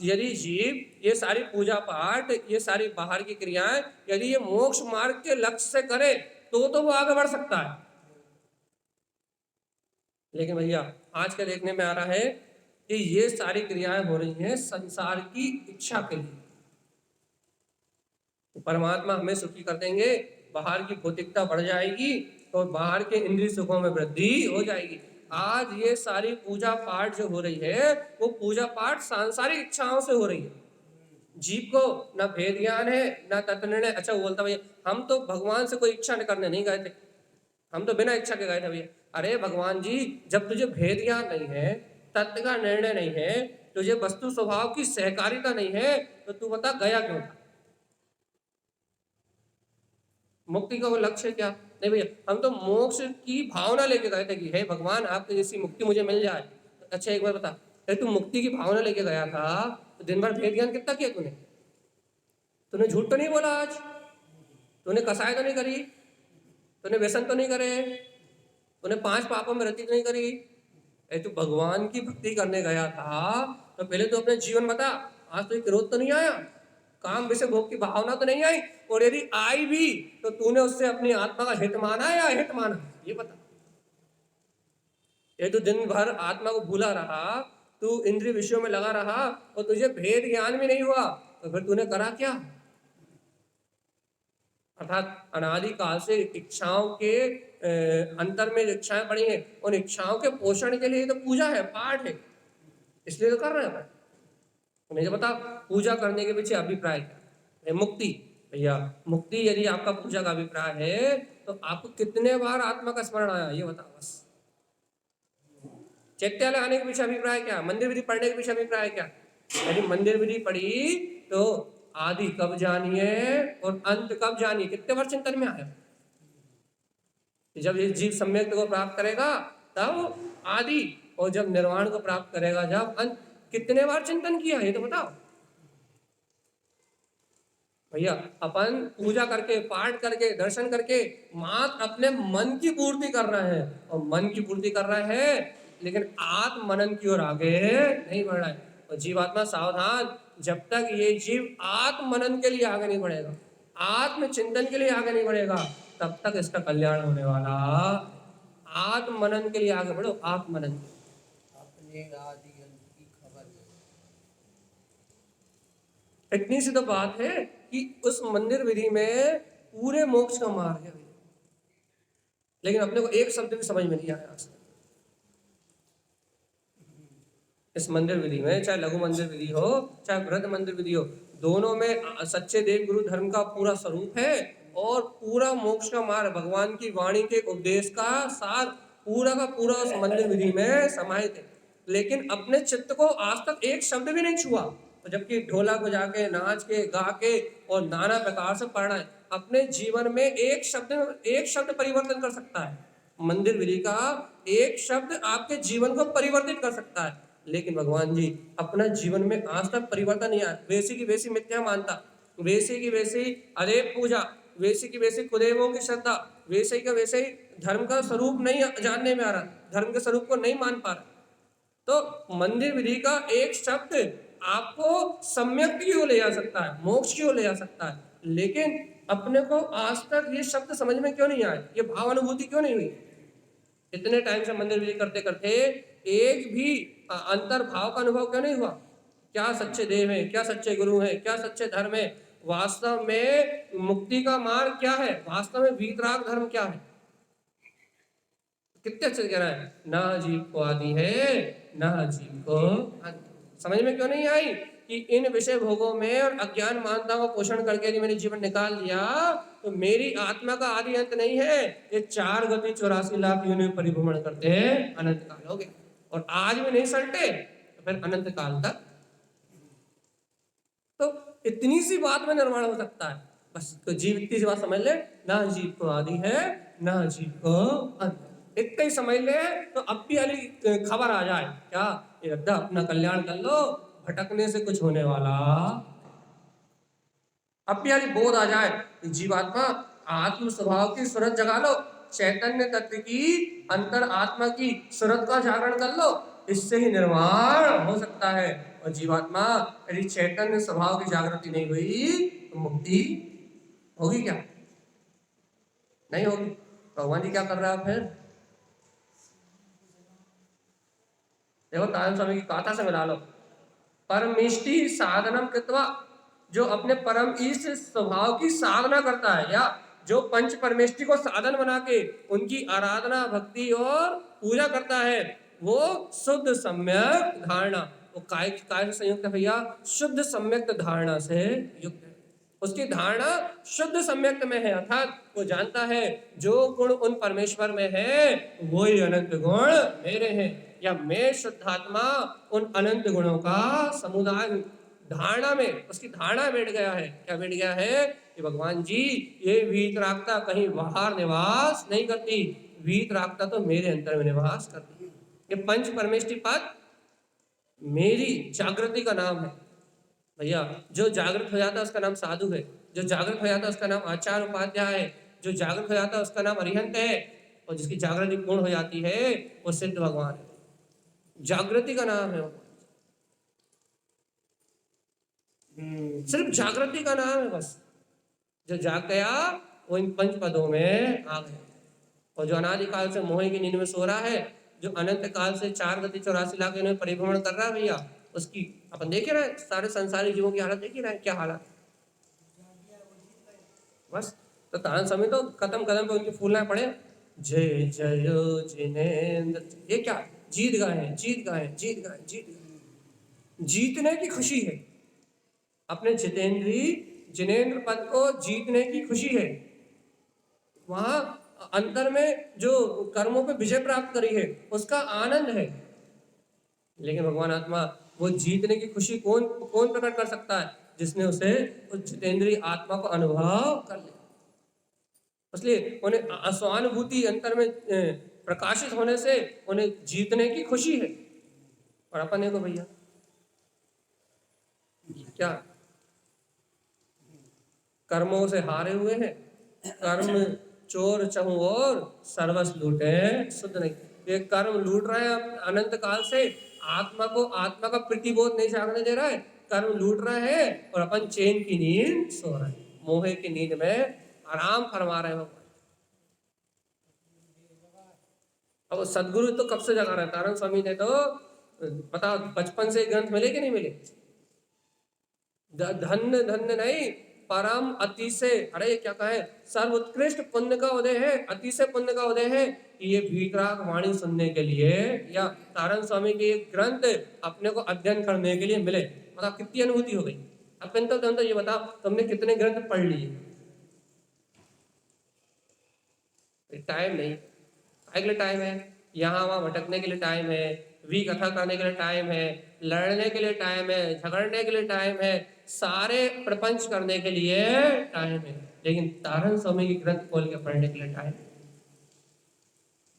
यदि जीव ये सारी पूजा पाठ, ये सारी बाहर की क्रियाएं यदि ये मोक्ष मार्ग के लक्ष्य से करे, तो वो आगे बढ़ सकता है। लेकिन भैया आज के देखने में आ रहा है कि ये सारी क्रियाएं हो रही हैं संसार की इच्छा के लिए। परमात्मा हमें सुखी कर देंगे, बाहर की भौतिकता बढ़ जाएगी, तो बाहर के इंद्रिय सुखों में वृद्धि हो जाएगी। आज ये सारी पूजा पाठ जो हो रही है, वो पूजा पाठ सांसारिक इच्छाओं से हो रही है। जीव को ना भेद ज्ञान है, ना तत्व निर्णय। अच्छा, वो बोलता भैया हम तो भगवान से कोई इच्छा करने नहीं गए थे, हम तो बिना इच्छा के गए थे भैया। अरे भगवान जी, जब तुझे भेद ज्ञान नहीं है, तत्व का निर्णय नहीं है, तुझे वस्तु स्वभाव की सहकारिता नहीं है, तो तू बता गया क्यों था? मुक्ति का वो लक्ष्य क्या? नहीं भैया, हम तो मोक्ष की भावना लेके गए थे कि हे भगवान आपकी जैसी मुक्ति मुझे मिल जाए। अच्छा एक बार बता, तू मुक्ति की भावना लेके गया था, तो दिन भर भेद ज्ञान कितना किया तूने? तूने झूठ तो नहीं बोला आज? तूने कसाई तो नहीं करी? तूने व्यसन तो नहीं करे? तूने 5 पापों में रति तो नहीं करी? तू भगवान की भक्ति करने गया था, तो पहले तो अपने जीवन बता। आज तो क्रोध तो नहीं आया, काम विषय भोग की भावना तो नहीं आई, और यदि आई भी तो तूने उससे अपनी आत्मा का हित माना या अहित माना, ये बता। ये तो दिन भर आत्मा को भूला रहा, तू इंद्रिय विषयों में लगा रहा, और तुझे भेद ज्ञान भी नहीं हुआ, तो फिर तूने करा क्या? अर्थात अनादि काल से इच्छाओं के अंतर में जो इच्छाएं पड़ी हैं, उन इच्छाओं के पोषण के लिए तो पूजा है, पाठ है, इसलिए तो कर रहे हैं। मुझे बता, पूजा करने के पीछे अभिप्राय क्या है? मुक्ति। भैया मुक्ति यदि आपका पूजा का अभिप्राय है, तो आपको कितने बार आत्मा का स्मरण आया, ये बताओ बस। चैत्यालय आने के पीछे अभिप्राय क्या? मंदिर विधि पढ़ने के पीछे अभिप्राय क्या? यदि मंदिर विधि पढ़ी तो आदि कब जानिए और अंत कब जानिए, कितने बार चिंतन में आया? जब ये जीव सम्यक को प्राप्त करेगा तब आदि, और जब निर्वाण को प्राप्त करेगा जब अंत। कितने बार चिंतन किया, ये तो बताओ भैया। अपन पूजा करके, पाठ करके, दर्शन करके मात्र अपने मन की पूर्ति कर रहे हैं, और मन की पूर्ति कर रहे हैं लेकिन आत्म मनन की ओर आगे नहीं बढ़ रहा है। और जीवात्मा सावधान, जब तक ये जीव आत्म मनन के लिए आगे नहीं बढ़ेगा, आत्म चिंतन के लिए आगे नहीं बढ़ेगा, तब तक इसका कल्याण होने वाला। आत्म मनन के लिए आगे बढ़ो, आत्म मनन। अपने आदि अंत की खबर। इतनी सी तो बात है कि उस मंदिर विधि में पूरे मोक्ष का मार्ग है, लेकिन अपने को एक शब्द भी समझ में नहीं आया आज तक। इस मंदिर विधि में, चाहे लघु मंदिर विधि हो चाहे वृद्ध मंदिर विधि हो, दोनों में सच्चे देव गुरु धर्म का पूरा स्वरूप है और पूरा मोक्ष का मार्ग, भगवान की वाणी के उपदेश का सार पूरा का पूरा उस मंदिर विधि में समाहित है। लेकिन अपने चित्त को आज तक एक शब्द भी नहीं छुआ, तो जबकि ढोला बजा के, नाच के, गा के और नाना प्रकार से पढ़ना है। अपने जीवन में एक शब्द परिवर्तन कर सकता है। मंदिर विधि का एक शब्द आपके जीवन को परिवर्तित कर सकता है, लेकिन भगवान जी अपना जीवन में आज तक परिवर्तन नहीं आया। वैसी की वैसी मिथ्या मानता, वैसी की वैसी अदेव पूजा, वैसी की वैसी कुदेवों की श्रद्धा, वैसे का वैसे ही धर्म का स्वरूप नहीं जानने में आ रहा, धर्म के स्वरूप को नहीं मान पा रहा। तो मंदिर विधि का एक शब्द आपको सम्यक की ओर ले जा सकता है, मोक्ष की ओर ले जा सकता है, लेकिन अपने को आज तक ये शब्द समझ में क्यों नहीं आया, ये भाव अनुभूति क्यों नहीं हुई? इतने टाइम से मंदिर विधि करते करते एक भी अंतर भाव का अनुभव क्यों नहीं हुआ? क्या सच्चे देव है, क्या सच्चे गुरु है, क्या सच्चे धर्म है? वास्तव में मुक्ति का मार्ग क्या है? वास्तव में वीतराग धर्म क्या है? कितने अच्छे से कह रहा है, ना जीव को आदि है ना जीव को अंत। समझ में क्यों नहीं आई कि इन विषय भोगों में और अज्ञान मानता को पोषण करके यदि मैंने जीवन निकाल लिया तो मेरी आत्मा का आदि अंत नहीं है। ये 4 गति 84 लाख योनि में परिभ्रमण करते हैं, अनंत काल हो गया, और आज भी नहीं सलटे तो फिर अनंत काल तक। तो इतनी सी बात में निर्माण हो सकता है, बस। तो जीव इतनी सी बात समझ ले, ना जीव को आदि है ना जीव को अंत। इतना ही समझ ले तो अब भी अली खबर आ जाए, क्या ये रद्दा अपना कल्याण कर लो, भटकने से कुछ होने वाला। अब भी अली बोध आ जाए, जीवात्मा आत्म स्वभाव की सूरत जगा लो, चैतन्य तत्व की अंतर आत्मा की सूरत का जागरण कर लो, इससे ही निर्वाण हो सकता है। और जीवात्मा यदि चैतन्य स्वभाव की जागृति नहीं हुई तो मुक्ति होगी क्या? नहीं होगी। भगवान जी क्या कर रहा है फिर? देखो तारण स्वामी की गाथा से मिला लो, परमेष्टि साधनम कृत्वा, जो अपने परम ईष्ट स्वभाव की साधना करता है, या जो पंच परमेष्टि को साधन बना के उनकी आराधना भक्ति और पूजा करता है, वो शुद्ध सम्यक धारणा, वो काय से संयुक्त है भैया, शुद्ध सम्यक धारणा से युक्त है। उसकी धारणा शुद्ध सम्यक्त में है, अर्थात वो जानता है जो गुण उन परमेश्वर में है वही अनंत गुण मेरे हैं, या मैं शुद्धात्मा उन अनंत गुणों का समुदाय हूं। धारणा में उसकी धारणा बैठ गया है, क्या बैठ गया है कि भगवान जी ये वीतरागता कहीं बाहर निवास नहीं करती, वीतरागता तो मेरे अंतर में निवास करती है। ये पंच परमेष्टि पद मेरी जागृति का नाम है भैया। जो जागृत हो जाता है उसका नाम साधु है, जो जागृत हो जाता है उसका नाम आचार्य उपाध्याय है, जो जागृत हो जाता है उसका नाम अरिहंत है, और जिसकी जागृति पूर्ण हो जाती है वो सिद्ध भगवान है। जागृति का नाम है, सिर्फ जागृति का नाम है बस। जो जाग गया वो इन पंच पदों में आ गया, और जो अनादिकाल से मोह की नींद में सो रहा है, जो अनंत काल से 4 गति 84 लाख में परिभ्रमण कर रहा है भैया, उसकी अपन देख रहे हैं, सारे संसारी जीवों की हालत देख ही रहे हैं, क्या हालत बस। तो तारण समय तो कदम कदम पे उनकी फूलना पड़े, जय जय जिनेन्द्र, ये क्या जीत गए हैं, जीत गए हैं, जीत गए, जीत गए। जीतने की खुशी है, अपने जिनेन्द्र पद को जीतने की खुशी है। वहां अंतर में जो कर्मों पे विजय प्राप्त करी है उसका आनंद है, लेकिन भगवान आत्मा वो जीतने की खुशी कौन प्रकट कर सकता है? जिसने उसे उस जितेंद्रीय आत्मा को अनुभव कर लिया। इसलिए उन्हें स्वानुभूति अंतर में प्रकाशित होने से उन्हें जीतने की खुशी है। और अपन को भैया क्या कर्मों से हारे हुए हैं, कर्म चोर चहु और सर्वस लूटे शुद्ध नहीं। ये कर्म लूट रहा है अनंत काल से, आत्मा को आत्मा का प्रतिबोध नहीं जागने दे रहा है, कर्म लूट रहा है और अपन चैन की नींद सो रहा है, मोहे की नींद में आराम फरमा रहे हैं भगवान। अब सदगुरु तो कब से जगा रहा है, तारण स्वामी ने तो बताओ बचपन से ग्रंथ मिले कि नहीं मिले। धन्य धन्य नहीं, परम अति से, अरे ये क्या कहे, सर्वोत्कृष्ट पुण्य का उदय है, अति से पुण्य का उदय है कि ये वीतराग वाणी सुनने के लिए या तारण स्वामी के ग्रंथ अपने को अध्ययन करने के लिए मिले। मतलब कितनी अनुभूति हो गई। अपन तो ये बताओ तुमने कितने ग्रंथ पढ़ लिए। टाइम नहीं, के लिए टाइम है, यहाँ वहाँ भटकने के लिए टाइम है, वी कथा करने के लिए टाइम है, लड़ने के लिए टाइम है, झगड़ने के लिए टाइम है, सारे प्रपंच करने के लिए टाइम है, लेकिन तारण स्वामी की ग्रंथ खोल के पढ़ने के लिए टाइम।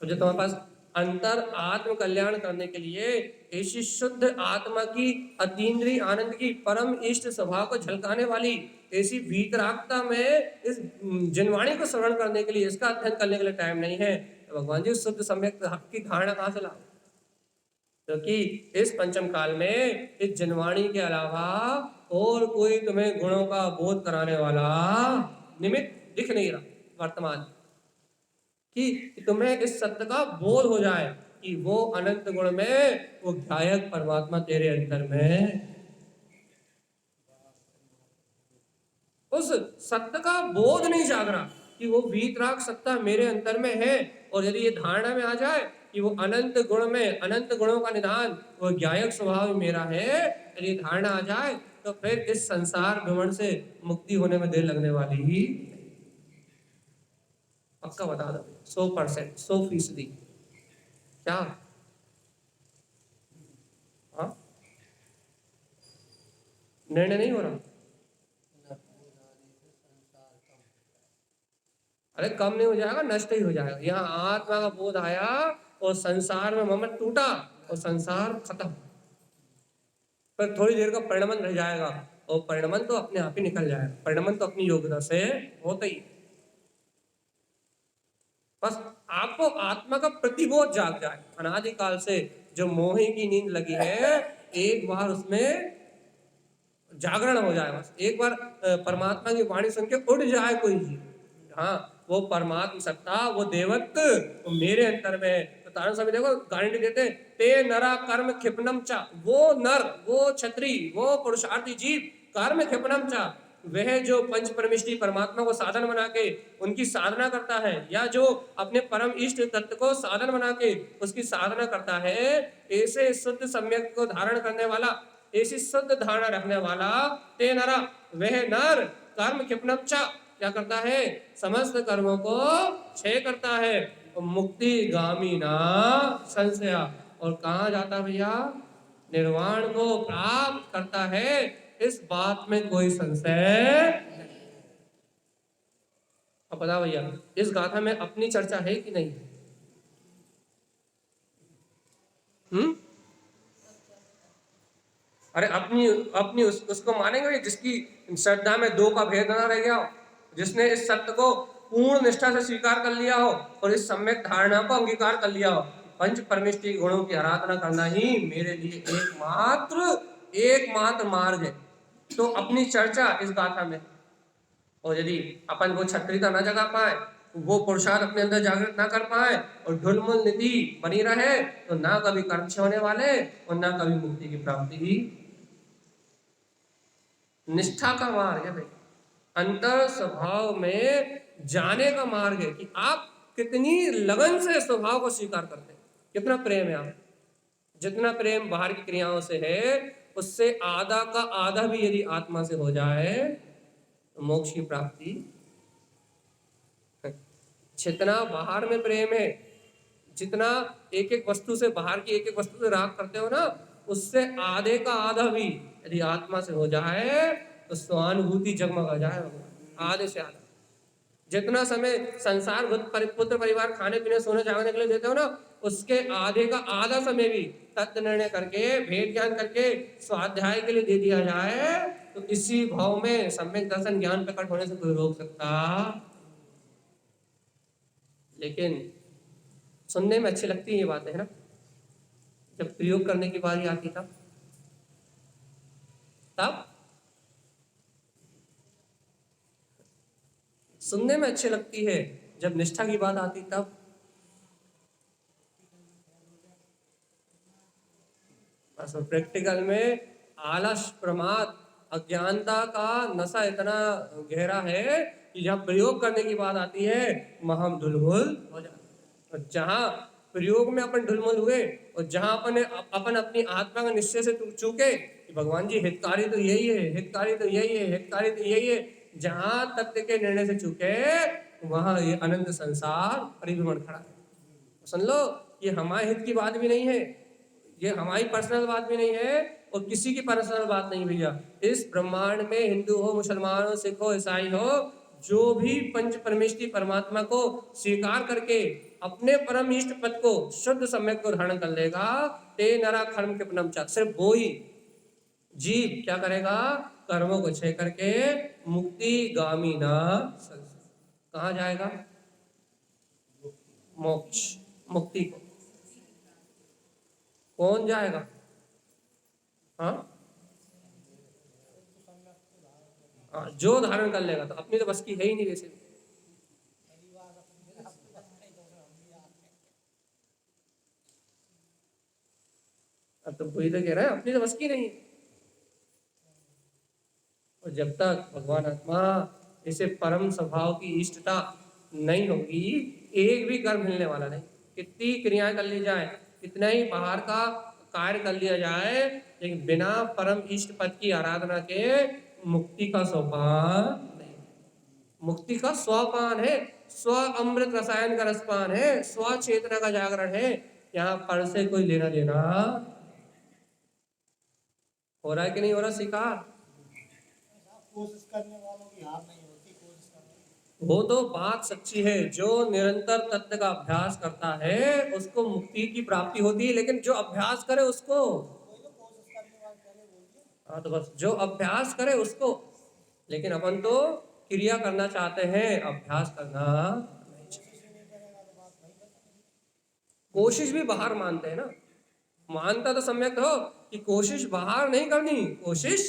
तो जो तुम्हारे पास अंतर आत्म कल्याण करने के लिए ऐसी शुद्ध आत्मा की अतीन्द्रिय आनंद की परम इष्ट स्वभाव को झलकाने वाली ऐसी वीतरागता में इस जिनवाणी को श्रवण करने के लिए, इसका अध्ययन करने के लिए टाइम नहीं है। तो भगवान जी शुद्ध सम्यक की धारणा कहाँ से लाओ, क्योंकि इस पंचम काल में इस जिनवाणी के अलावा और कोई तुम्हें गुणों का बोध कराने वाला निमित्त दिख नहीं रहा वर्तमान, कि तुम्हें इस सत्य का बोध हो जाए कि वो अनंत गुण में वो ध्यायक परमात्मा तेरे अंतर में, उस सत्य का बोध नहीं जाग रहा कि वो वीतराग सत्ता मेरे अंतर में है। और यदि ये धारणा में आ जाए कि वो अनंत गुण में, अनंत गुणों का निदान वो ज्ञायक स्वभाव मेरा है, यदि धारणा आ जाए तो फिर इस संसार भ्रमण से मुक्ति होने में देर लगने वाली ही, पक्का बता दो 100%, 100%। क्या हाँ निर्णय नहीं हो रहा? अरे कम नहीं हो जाएगा, नष्ट ही हो जाएगा। यहाँ आत्मा का बोध आया और संसार में ममत टूटा और संसार खत्म, पर थोड़ी देर का परिणमन रह जाएगा और परिणमन तो अपने आप ही निकल जाएगा, परिणमन तो अपनी योग्यता से होता ही। बस आपको आत्मा का प्रतिबोध जाग जाए, अनादिकाल से जो मोहे की नींद लगी है एक बार उसमें जागरण हो जाए, बस एक बार परमात्मा की वाणी सुन के उठ जाए कोई जी, हाँ वो परमात्मा सत्ता, वो देवत्व वो मेरे अंतर में है। तो तारण स्वामी देखो गारंटी देते हैं, ते नरा कर्म क्षिपनम चा, वो नर, वो क्षत्रि, वो पुरुषार्थी जीव कर्म क्षिपनम चा, वह जो पंच परमेष्टि परमात्मा को साधन बना के उनकी साधना करता है, या जो अपने परम इष्ट तत्व को साधन बना के उसकी साधना करता है, ऐसे शुद्ध सम्यक को धारण करने वाला, ऐसी शुद्ध धारणा रखने वाला, ते नरा वह नर कर्म क्षिपनम चा क्या करता है, समस्त कर्मों को क्षय करता है और मुक्ति गामी ना संशया, और कहाँ जाता भैया, निर्वाण को प्राप्त करता है, इस बात में कोई संशय नहीं। अब बता भैया इस गाथा में अपनी चर्चा है कि नहीं? अरे अपनी अपनी उसको मानेंगे जिसकी श्रद्धा में दो का भेद ना रह गया हो, जिसने इस सत्य को पूर्ण निष्ठा से स्वीकार कर लिया हो और इस सम्यक धारणा को अंगीकार कर लिया हो, पंच परमेष्टि गुणों की आराधना करना ही मेरे लिए एकमात्र मार्ग है। तो अपनी चर्चा इस गाथा में, और यदि अपन वो क्षत्रियता न जगा पाए, वो पुरुषार्थ अपने अंदर जागृत ना कर पाए और ढुलमुल नीति बनी रहे, तो ना कभी कर्म होने वाले और ना कभी मुक्ति की प्राप्ति ही। निष्ठा का मार्ग है भाई, अंतर स्वभाव में जाने का मार्ग है कि आप कितनी लगन से स्वभाव को स्वीकार करते हैं, कितना प्रेम है आप। जितना प्रेम बाहर की क्रियाओं से है उससे आधा का आधा भी यदि आत्मा से हो जाए तो मोक्ष की प्राप्ति। जितना बाहर में प्रेम है, जितना एक एक वस्तु से, बाहर की एक एक वस्तु से राग करते हो ना, उससे आधे का आधा भी यदि आत्मा से हो जाए तो स्वानुभूति जगमगा जाए, आधे से आधा। जितना समय संसार पुत्र परिवार खाने पीने सोने जागने के लिए देते हो ना, उसके आधे का आधा समय भी तत्व निर्णय करके, भेद ज्ञान करके, स्वाध्याय के लिए दे दिया जाए, तो इसी भाव में सम्यक दर्शन ज्ञान प्रकट होने से कोई रोक सकता। लेकिन सुनने में अच्छी लगती है ये बातें, है ना? जब प्रयोग करने की बारी आती तब सुनने में अच्छी लगती है, जब निष्ठा की बात आती तब बस प्रैक्टिकल में आलस, प्रमाद, अज्ञानता का नशा इतना गहरा है कि जब प्रयोग करने की बात आती है वहां हम ढुलमुल हो जाते हैं। और जहाँ प्रयोग में अपन ढुलमुल हुए और जहाँ अपन अपनी आत्मा का निश्चय से चूके कि भगवान जी हितकारी तो यही है, हितकारी तो यही है, हितकारी तो यही है, जहाँ तत्व के निर्णय से चूके वहां ये अनंत संसार परिभ्रमण खड़ा है। सुन लो, ये हमारे हित की बात भी नहीं है, ये हमारी पर्सनल बात भी नहीं है और किसी की पर्सनल बात नहीं भैया। इस ब्रह्मांड में हिंदू हो, मुसलमान हो, सिख हो, ईसाई हो, जो भी पंच परमेष्टि परमात्मा को स्वीकार करके अपने परम इष्ट पद को शुद्ध सम्यक को धारण कर लेगा, ते नरा कर्म के पनम चाक, सिर्फ वो ही जीव क्या करेगा, कर्मों को क्षय करके मुक्ति गामी ना कहाँ जाएगा, मोक्ष, मुक्ति को। कौन जाएगा? हाँ, जो धारण कर लेगा। तो अपनी तो बस की है ही नहीं वैसे। अब तो वही तो कह रहा है, अपनी तो बस की नहीं। और जब तक भगवान आत्मा इसे परम स्वभाव की इष्टता नहीं होगी, एक भी कर्म मिलने वाला नहीं। कितनी क्रियाएं कर ली जाए, कितना ही बाहर का कार्य कर लिया जाए, लेकिन बिना परम इष्ट पद की आराधना के मुक्ति का सोपान नहीं। मुक्ति का स्वपान है, स्व अमृत रसायन का रसपान है, स्व चेतना का जागरण है। यहाँ पर से कोई लेना देना हो रहा है कि नहीं हो रहा स्वीकार? कोशिश करने वालों की हार नहीं होती, कोशिश करने। वो तो बात सच्ची है, जो निरंतर तत्व का अभ्यास करता है उसको मुक्ति की प्राप्ति होती है, लेकिन जो अभ्यास करे उसको, कोशिश करने वाले पहले बोलिए। हाँ तो बस जो अभ्यास करे उसको। लेकिन अपन तो क्रिया करना चाहते हैं, अभ्यास करना नहीं चाहते। कोशिश भी बाहर मानते हैं ना, मानता तो सम्यक हो कि कोशिश बाहर नहीं करनी, कोशिश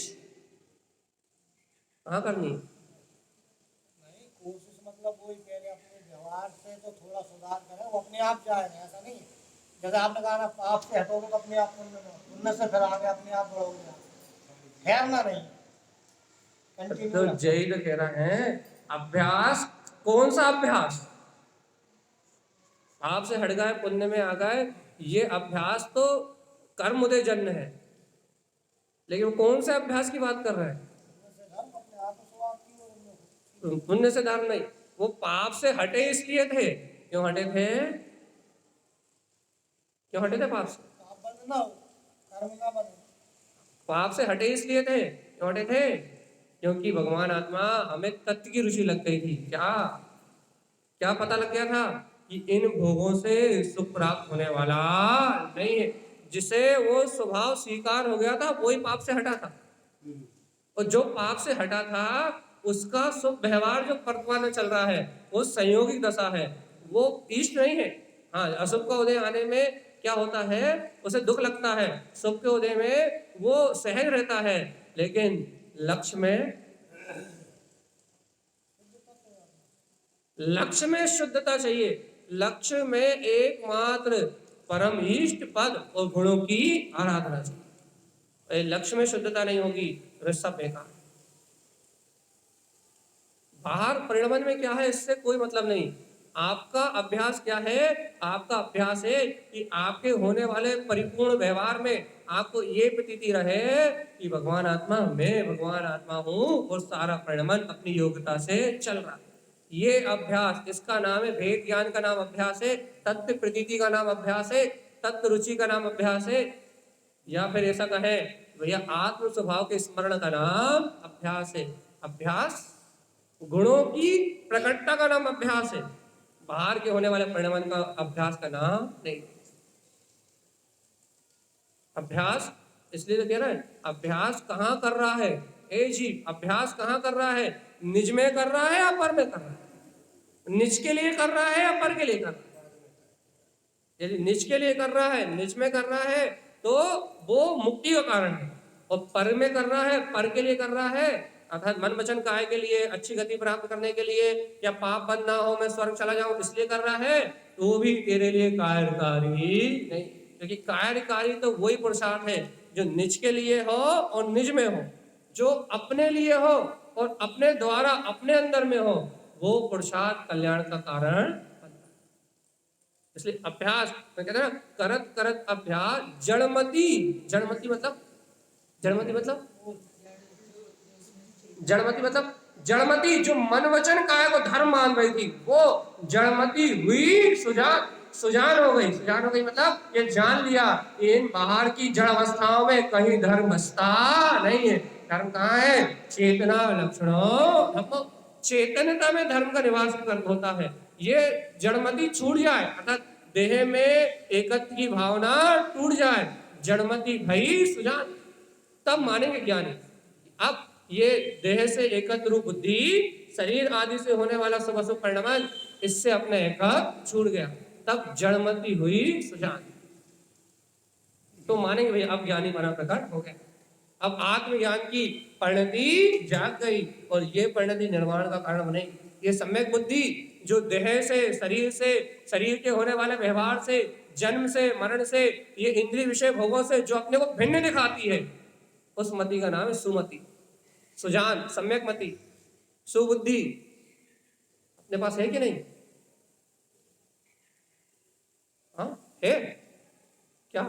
कहाँ करनी? नहीं, कोशिश मतलब वही पहले अपने व्यवहार से तो थोड़ा सुधार करें, वो अपने आप जाएगा, ऐसा नहीं। जैसे आपने कहा ना, पाप से हटोगे तो अपने आप उनमें से फिर आगे अपने आप बढ़ोगे, ठहरना नहीं। तो जय तो कह रहा है अभ्यास, कौन सा अभ्यास? आपसे हट गए, पुण्य में आ गए, ये अभ्यास तो कर्म उदय जन्म है, लेकिन वो कौन से अभ्यास की बात कर रहे हैं? पुण्य से धर्म नहीं, वो पाप से हटे इसलिए थे। क्यों हटे थे? क्यों हटे थे पाप से? पाप से हटे इसलिए थे। क्यों हटे थे? क्योंकि भगवान आत्मा हमें तत्व की रुचि लग गई थी। क्या क्या पता लग गया था कि इन भोगों से सुख प्राप्त होने वाला नहीं है। जिसे वो स्वभाव स्वीकार हो गया था वही पाप से हटा था, और जो पाप से हटा था उसका शुभ व्यवहार जो वर्तमान में चल रहा है वो संयोगिक दशा है, वो इष्ट नहीं है। हाँ, अशुभ का उदय आने में क्या होता है, उसे दुख लगता है। शुभ के उदय में वो सहज रहता है, लेकिन लक्ष्य में शुद्धता चाहिए। लक्ष्य में एकमात्र परम इष्ट पद और गुणों की आराधना चाहिए। लक्ष्य में शुद्धता नहीं होगी तो सब बेकार। बाहर परिणमन में क्या है इससे कोई मतलब नहीं। आपका अभ्यास क्या है? आपका अभ्यास है कि आपके होने वाले परिपूर्ण व्यवहार में आपको ये प्रतीति रहे कि भगवान आत्मा, मैं भगवान आत्मा हूँ और सारा परिणमन अपनी योग्यता से चल रहा है। ये अभ्यास, इसका नाम है भेद ज्ञान का नाम अभ्यास है, तत्व प्रतीति का नाम अभ्यास है, तत्व रुचि का नाम अभ्यास है, या फिर ऐसा कहे भैया आत्म स्वभाव के स्मरण का नाम अभ्यास है। अभ्यास गुणों की प्रकटता का नाम अभ्यास है, बाहर के होने वाले परिणमन का अभ्यास का नाम नहीं। अभ्यास इसलिए तो कह रहा है, अभ्यास कहाँ कर रहा है? ए जीव अभ्यास कहाँ कर रहा है? निज में कर रहा है या पर में कर रहा है? निज के लिए कर रहा है या पर के लिए कर रहा है? यदि निज के लिए कर रहा है, निज में कर रहा है, तो वो मुक्ति का कारण है। और पर में कर रहा है, पर के लिए कर रहा है, अर्थात मन वचन काय के लिए, अच्छी गति प्राप्त करने के लिए, या पाप बंद ना हो, मैं स्वर्ग चला जाऊं इसलिए कर रहा है, तो भी तेरे लिए कार्यकारी नहीं। क्योंकि कार्यकारी तो वही पुरुषार्थ है जो निज के लिए हो और निज में हो, जो अपने लिए हो और अपने द्वारा अपने अंदर में हो, वो पुरुषार्थ कल्याण का कारण बनता है। इसलिए अभ्यास मैं कहता ना, करत करत अभ्यास जड़मति। जड़मति मतलब, जड़मति मतलब, जड़मति मतलब, जड़मति जो मन वचन काय को धर्म मान रही थी, वो जड़मति हुई सुजान, सुजान हो गई। सुजान हो गई मतलब ये जान लिया इन बाहर की जड़ अवस्थाओं में कहीं धर्म बसता नहीं है। धर्म कहाँ है? चेतना लक्षणों धम्मो। चेतनता में धर्म का निवास होता है। ये जड़मति छूट जाए, अर्थात देह में एकत्व की भावना टूट जाए, जड़मति भई सुजान, तब मानेंगे ज्ञानी। अब ये देह से एकत्र रूप बुद्धि, शरीर आदि से होने वाला सब अशुभ परिणाम, इससे अपने एकत्व छूट गया, तब जड़मति हुई सुजान, तो मानेंगे भाई अब ज्ञानी बना प्रकट हो गया। अब आत्मज्ञान की परिणति जाग गई और ये परिणति निर्वाण का कारण बनेगी। ये सम्यक बुद्धि जो देह से, शरीर के होने वाले व्यवहार से, जन्म से, मरण से, ये इंद्रिय विषय भोगों से जो अपने को भिन्न दिखाती है, उस मति का नाम है सुमति, सुजान, सम्यक मति, सुबुद्धि। अपने पास है कि नहीं? हाँ है क्या?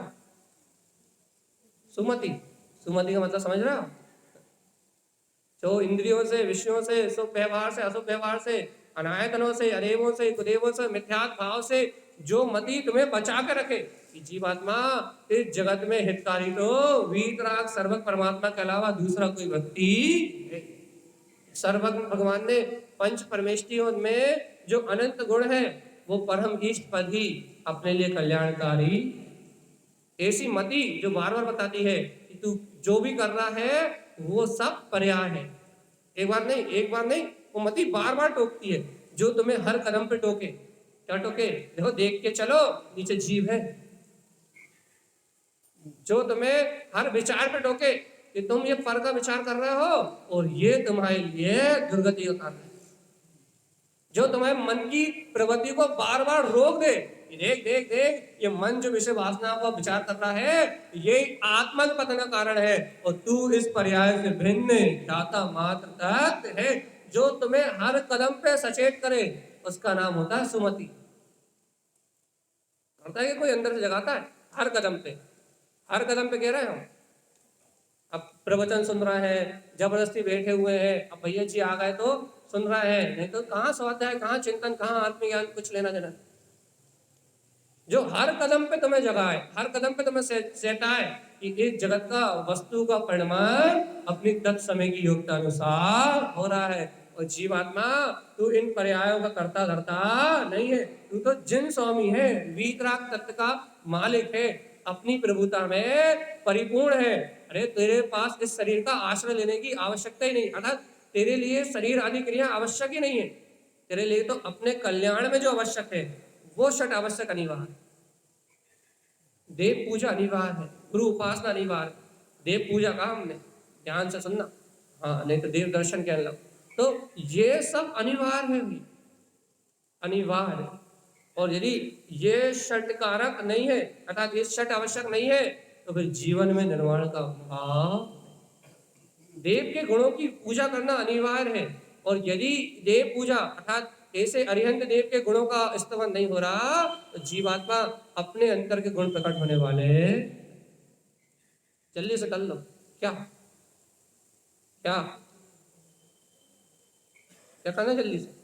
सुमति। सुमति का मतलब समझ रहे हो? जो इंद्रियों से, विषयों से, शुभ व्यवहार से, अशुभ व्यवहार से, अनायतनों से, अदेवों से, कुदेवों से, मिथ्यात्व भाव से जो मति तुम्हें बचा के रखे। जीवात्मा इस जगत में हितकारी तो वीतराग सर्वक परमात्मा के अलावा दूसरा कोई व्यक्ति है। सर्वज्ञ भगवान ने पंच परमेष्ठियों में जो अनंत गुण है, वो परम इष्ट पद ही अपने लिए कल्याणकारी। ऐसी मति जो बार बार बताती है कि तू जो भी कर रहा है वो सब पर्याय है। एक बार नहीं, वो मति बार बार टोकती है, जो तुम्हें हर कदम पे टोके। क्या टोके? देखो, देख के चलो, नीचे जीव है। जो तुम्हें हर विचार पे टोके कि तुम ये पर का विचार कर रहे हो और ये तुम्हारे लिए दुर्गति का कारण है। जो तुम्हारे मन की प्रवृत्ति को बार बार रोक दे, देख देख देख, ये मन जो विषय वासना का विचार कर रहा है, ये आत्मा के पतन का कारण है, और तू इस पर्याय से भिन्न दाता मात्र तत्व है। जो तुम्हें हर कदम पे सचेत करे, उसका नाम होता है सुमति। करता है कि कोई अंदर से जगाता है हर कदम पे, हर कदम पे कह रहे हो। अब प्रवचन सुन रहा है, जबरदस्ती बैठे हुए हैं, अब भैया जी आ गए तो सुन रहा है, नहीं तो कहाँ स्वाध्याय, कहाँ चिंतन, कहाँ आत्मज्ञान, कुछ लेना देना। जो हर कदम पे तुम्हें जगाए, हर कदम पे तुम्हें सहटाए कि इस जगत का वस्तु का परिणाम अपनी तत्समय की योग्यता अनुसार हो रहा है, और जीवात्मा तू इन पर्यायों का करता धरता नहीं है, तू तो जिन स्वामी है, वीतराग तत्व का मालिक है, अपनी प्रभुता में परिपूर्ण है। अरे तेरे पास इस शरीर का आश्रय लेने की आवश्यकता ही नहीं, अर्थात तेरे लिए शरीर आदि क्रिया आवश्यक ही नहीं है। तेरे लिए तो अपने कल्याण में जो आवश्यक है वो षट आवश्यक अनिवार्य। देव पूजा अनिवार्य है, गुरु उपासना अनिवार्य है। देव पूजा का हमने ध्यान से सुनना, हाँ, नहीं तो देव दर्शन के लग, तो ये सब अनिवार्य है, अनिवार्य। और यदि ये षट कारक नहीं है, अर्थात ये षट आवश्यक नहीं है, तो फिर जीवन में निर्वाण का भाव। देव के गुणों की पूजा करना अनिवार्य है, और यदि देव पूजा अर्थात ऐसे अरिहंत देव के गुणों का स्तवन नहीं हो रहा, तो जीवात्मा अपने अंतर के गुण प्रकट होने वाले। जल्दी से कर लो, क्या क्या क्या करना, जल्दी से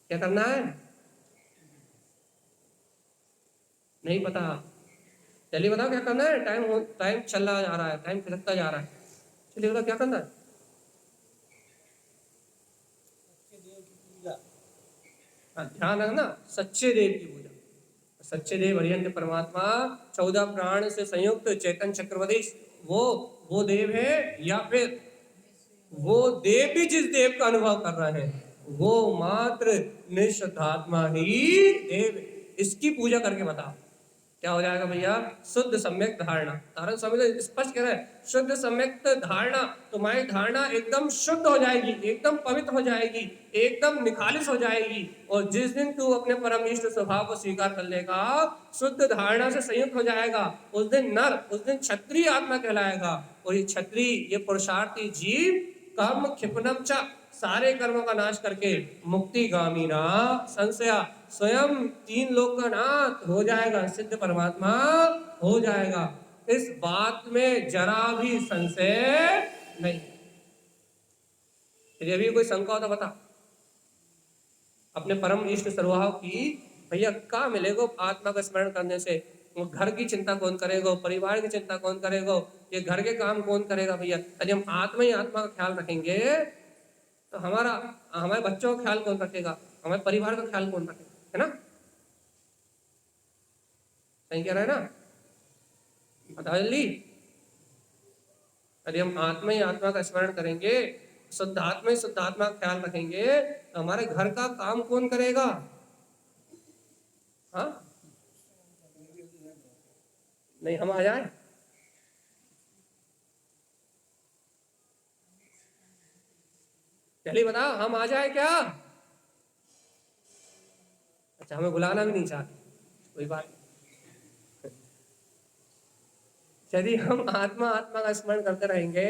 क्या करना है, नहीं पता? चलिए बताओ क्या करना है। टाइम चला जा रहा है, टाइम खिसकता जा रहा है, चलिए बताओ क्या करना है। ध्यान रखना, सच्चे देव की पूजा। सच्चे देव अरिहंत परमात्मा 14 प्राण से संयुक्त चैतन्य चक्रवर्ती, वो देव है, या फिर वो देव भी जिस देव का अनुभव कर रहे हैं वो मात्र निःशुद्धात्मा ही देव। इसकी पूजा करके बताओ क्या हो जाएगा भैया? शुद्ध सम्यक धारणा। धारण स्वामी स्पष्ट कह रहा है, शुद्ध सम्यक धारणा। तुम्हारी धारणा एकदम शुद्ध हो जाएगी, एकदम पवित्र हो जाएगी, एकदम निखालिस हो जाएगी। और जिस दिन तू अपने परम इष्ट स्वभाव को स्वीकार कर लेगा, शुद्ध धारणा से संयुक्त हो जाएगा, उस दिन नर, उस दिन क्षत्रिय आत्मा कहलाएगा। और ये क्षत्रिय, ये पुरुषार्थी जीव कर्म क्षिपणम च, सारे कर्मों का नाश करके मुक्तिगामी ना संशया, स्वयं 3 लोक का नाथ हो जाएगा, सिद्ध परमात्मा हो जाएगा। इस बात में जरा भी संशय नहीं। यदि अभी कोई शंका हो तो बता। अपने परम इष्ट स्वभाव की भैया क्या मिलेगा आत्मा का स्मरण करने से? वो घर की चिंता कौन करेगा, परिवार की चिंता कौन करेगा, ये घर के काम कौन करेगा भैया? यदि हम आत्मा ही आत्मा का ख्याल रखेंगे तो हमारे बच्चों का ख्याल कौन रखेगा, हमारे परिवार का ख्याल कौन रखेगा, है ना? सही कह रहा है ना? बता जल्दी। यदि हम आत्मा ही आत्मा का स्मरण करेंगे, शुद्ध आत्मा का ख्याल रखेंगे, तो हमारे घर का काम कौन करेगा? हाँ, नहीं हम आ जाए? चलिए बताओ, हम आ जाए क्या? अच्छा, हमें बुलाना भी नहीं चाहते, कोई बात नहीं। यदि हम आत्मा का स्मरण करते रहेंगे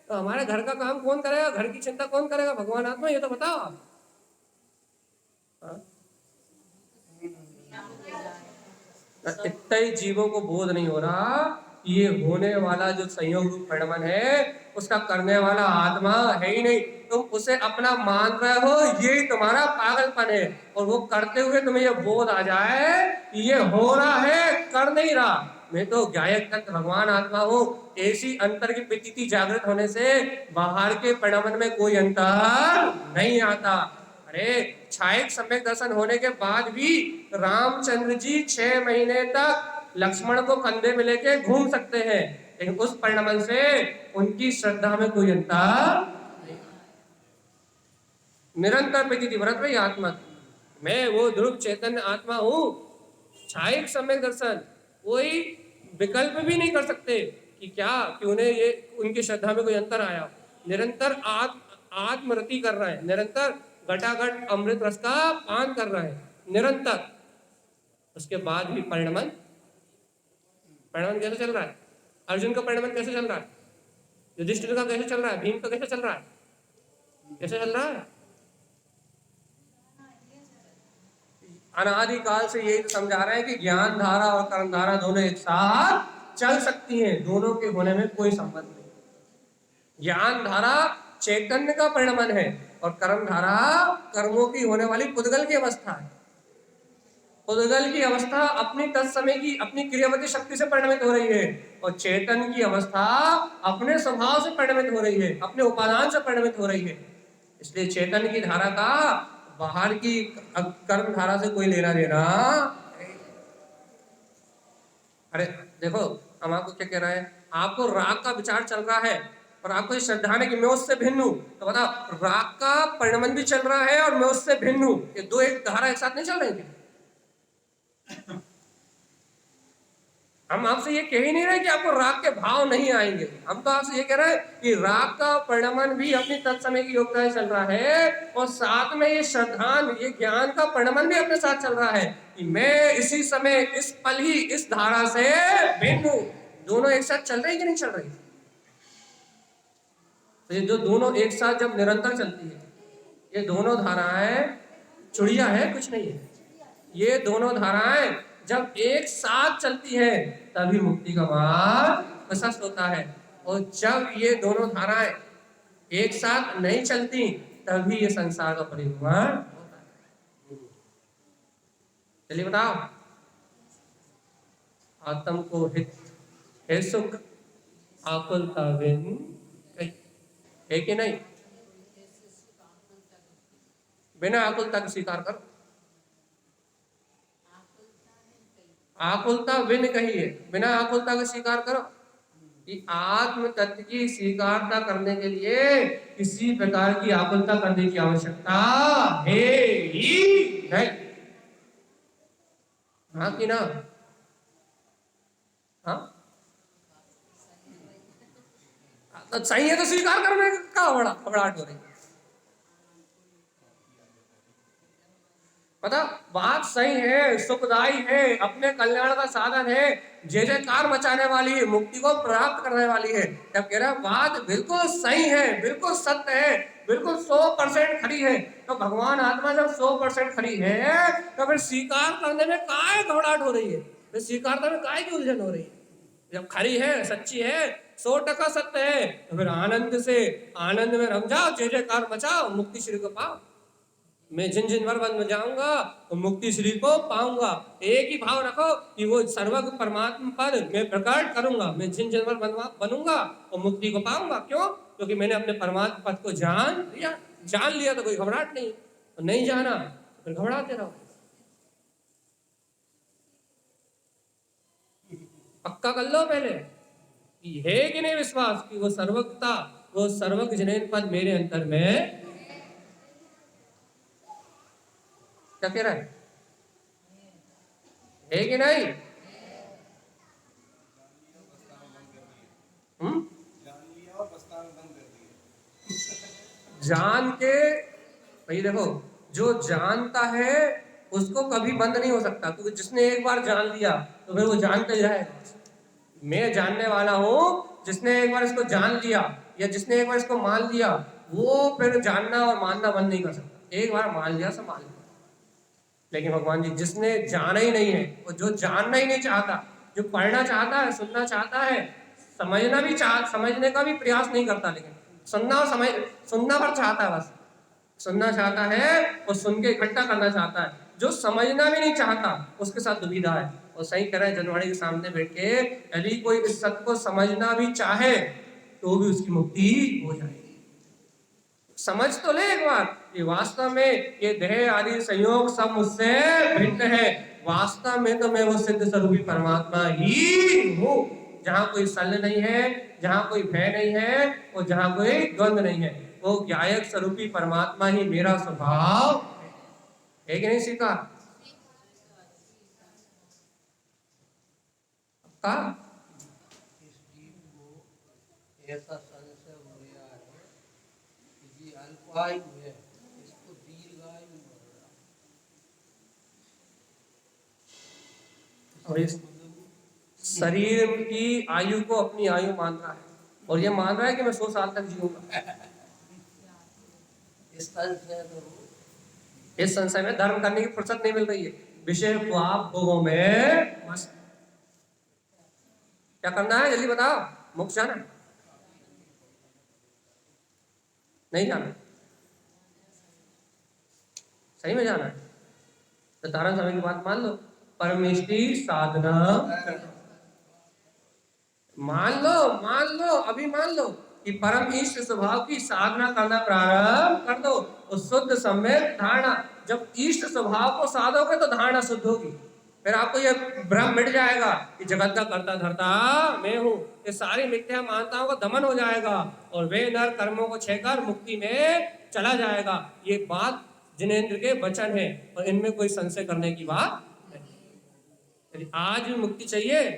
तो हमारे घर का काम कौन करेगा, घर की चिंता कौन करेगा? भगवान आत्मा, ये तो बताओ आप। हाँ? इतना ही जीवों को बोध नहीं हो रहा, ये होने वाला जो संयोग रूप परिणमन है, उसका करने वाला आत्मा है ही नहीं। तुम उसे अपना मान रहे हो, ये तुम्हारा पागलपन है। और वो करते हुए तुम्हें ये बोध आ जाए ये हो रहा है, कर नहीं रहा। मैं तो गायक तक भगवान आत्मा हूँ। ऐसी अंतर की प्रतीति जागृत होने से बाहर के परिणमन में कोई अंतर नहीं आता। अरे छायक सम्यक दर्शन होने के बाद भी रामचंद्र जी 6 महीने तक लक्ष्मण को कंधे में लेके घूम सकते हैं, लेकिन उस परिणमन से उनकी श्रद्धा में कोई अंतर नहीं। निरंतर प्रतीति व्रत में आत्मा, मैं वो ध्रुव चैतन्य आत्मा हूँ। छायक सम्यक दर्शन कोई विकल्प भी नहीं कर सकते कि क्या कि उन्हें ये उनकी श्रद्धा में कोई अंतर आया। निरंतर आत्मरति कर रहा है, निरंतर घटाघट अमृत रस का पान कर रहा है, निरंतर। उसके बाद भी परिणमन कैसे चल रहा है? अर्जुन का परिणमन कैसे चल रहा है? युधिष्ठिर का कैसे चल रहा है? भीम का कैसे चल रहा है? कैसे चल रहा है? अनादिकाल से यही तो समझा रहे हैं कि ज्ञान धारा और कर्म धारा दोनों एक साथ चल सकती हैं, दोनों के होने में कोई संबंध नहीं। ज्ञान धारा चैतन्य का परिणमन है और कर्म धारा कर्मों की होने वाली पुद्गल की अवस्था है। पुद्गल की अवस्था अपनी तत्समय की अपनी क्रियावती शक्ति से परिणमित हो रही है, और चेतन की अवस्था अपने स्वभाव से परिणमित हो रही है, अपने उपादान से परिणमित हो रही है। इसलिए चेतन की धारा का बाहर की कर्म धारा से कोई लेना देना। अरे देखो, हम आपको क्या कह रहे हैं, आपको राग का विचार चल रहा है और आपको ये श्रद्धा है कि मैं उससे भिन्न हूं, तो बताओ राग का परिणमन भी चल रहा है और मैं उससे भिन्न हूं, ये दो एक धारा एक साथ नहीं चल रही थी। हम आपसे ये कह ही नहीं रहे कि आपको राग के भाव नहीं आएंगे, हम तो आपसे ये कह रहे हैं कि राग का परिणमन भी अपनी तत्समय की योग्यता से चल रहा है, और साथ में ये श्रद्धान, ये ज्ञान का परिणमन भी अपने साथ चल रहा है कि मैं इसी समय इस पल ही इस धारा से भिन्न हूं। दोनों एक साथ चल रही कि नहीं चल रही? तो ये जो दोनों एक साथ जब निरंतर चलती है, ये दोनों धाराएं चुड़िया है, कुछ नहीं है। ये दोनों धाराएं जब एक साथ चलती है तभी मुक्ति का मार्ग प्रशस्त होता है, और जब ये दोनों धाराएं एक साथ नहीं चलती तभी ये संसार का परिभ्रमण होता है। चलिए बताओ, आत्म को हित है सुख आकुलता बिन है कि नहीं? बिना आकुलता को स्वीकार करो। आकुलता विन कही है, बिना आकुलता को स्वीकार करो। कि आत्म तत्व की स्वीकारता करने के लिए किसी प्रकार की आकुलता करने की आवश्यकता है ही नहीं। हाँ कि ना? हाँ, तो सही है तो स्वीकार करने का बड़ा घबराहट हो रही है। पता, बात सही है, सुखदायी है, अपने कल्याण का साधन है, जय जयकार मचाने वाली है, मुक्ति को प्राप्त करने वाली है। जब कह रहा बात बिल्कुल सही है, बिल्कुल सत्य है, बिल्कुल 100% खरी है, तो भगवान आत्मा जब 100% खरी है तो फिर स्वीकार करने में काहे घबराहट हो रही है? फिर स्वीकारता में काहे की उलझन हो रही है? जब खरी है, सच्ची है, 100% सत्य है, तो फिर आनंद से आनंद में रम जाओ, जय जयकार मचाओ, मुक्ति श्री को पाओ। मैं जिन जिन वर बन जाऊंगा तो मुक्ति श्री को पाऊंगा। एक ही भाव रखो कि वो सर्वज्ञ परमात्मा पद मैं प्रकट करूंगा, मैं जिन जिन वर बनूंगा और मुक्ति को पाऊंगा। क्यों? क्योंकि मैंने अपने परमात्मा पद को जान लिया तो कोई घबराहट नहीं, और नहीं जाना तो फिर घबराते रहो। पक्का कर लो पहले कि है कि नहीं विश्वास कि वो सर्वज्ञता, वो सर्वज्ञ जिनेन पद मेरे अंतर में। क्या कह रहा है कि नहीं? जान के भाई देखो, जो जानता है उसको कभी बंद नहीं हो सकता, क्योंकि जिसने एक बार जान लिया तो फिर वो जानते ही रहेगा। मैं जानने वाला हूं, जिसने एक बार इसको जान लिया या जिसने एक बार इसको मान लिया वो फिर जानना और मानना बंद नहीं कर सकता। एक बार मान लिया सब मान लिया। लेकिन भगवान जी जिसने जाना ही नहीं है, और जो जानना ही नहीं चाहता, जो पढ़ना चाहता है, सुनना चाहता है, समझने का भी प्रयास नहीं करता, लेकिन सुनना पर चाहता है, बस सुनना चाहता है और सुन के इकट्ठा करना चाहता है, जो समझना भी नहीं चाहता उसके साथ दुविधा है। और सही कह रहे हैं जनवाणी के सामने बैठ के, यदि कोई इस सत्य को समझना भी चाहे तो भी उसकी मुक्ति हो जाएगी। समझ तो ले एक बार कि वास्तव में ये देह आदि संयोग सब मुझसे भिन्न है, वास्तव में तो मैं वो सिद्ध स्वरूपी परमात्मा ही हूँ, जहाँ कोई शल्य नहीं है, जहाँ कोई भय नहीं है और जहाँ कोई द्वंद्व नहीं है। वो ज्ञायक स्वरूपी परमात्मा ही मेरा स्वभाव है कि नहीं? सीखा का ऐसा संशय हो गया है कि ये अल्पायु है, इसको दीर्घायु बोल और इस शरीर की आयु को अपनी आयु मान रहा है, और ये मान रहा है कि मैं 100 साल तक जीऊंगा। इस संशय में धर्म करने की फुर्सत नहीं मिल रही है, विषय पाप भोगों में मस्त। क्या करना है जल्दी बताओ? मोक्ष जाना है? नहीं जाना? सही में जाना है तो धारण समय की बात मान लो, परमेष्टि साधना मान लो, अभी मान लो कि परम इष्ट स्वभाव की साधना करना प्रारंभ कर दो, और शुद्ध सम्यक धारणा। जब इष्ट स्वभाव को साधोगे तो धारणा शुद्ध होगी, फिर आपको यह भ्रम मिट जाएगा कि जगत का कर्ता धर्ता मैं हूँ। ये सारी मिथ्या मान्यताओं का दमन हो जाएगा और वे नर कर्मों को छेकर मुक्ति में चला जाएगा। ये बात जिनेंद्र के वचन है और इनमें कोई संशय करने की बात नहीं। यदि आज भी मुक्ति चाहिए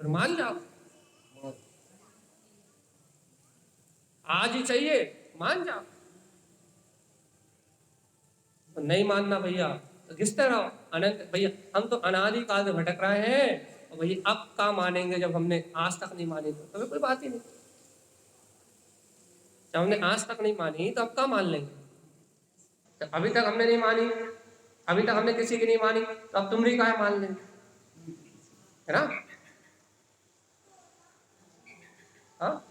तो मान जाओ, आज ही चाहिए मान जाओ। तो नहीं मानना भैया तो घिसते रहो अनंत। भैया हम तो अनादि काल से भटक रहे हैं, और भैया अब का मानेंगे जब हमने आज तक नहीं मानी? तो कोई बात ही नहीं। जब हमने आज तक नहीं मानी तो अब का मान लेंगे? तो अभी तक हमने नहीं मानी, अभी तक हमने किसी की नहीं मानी, तो अब तुम भी काहे मान लेंगे? है ना? हाँ,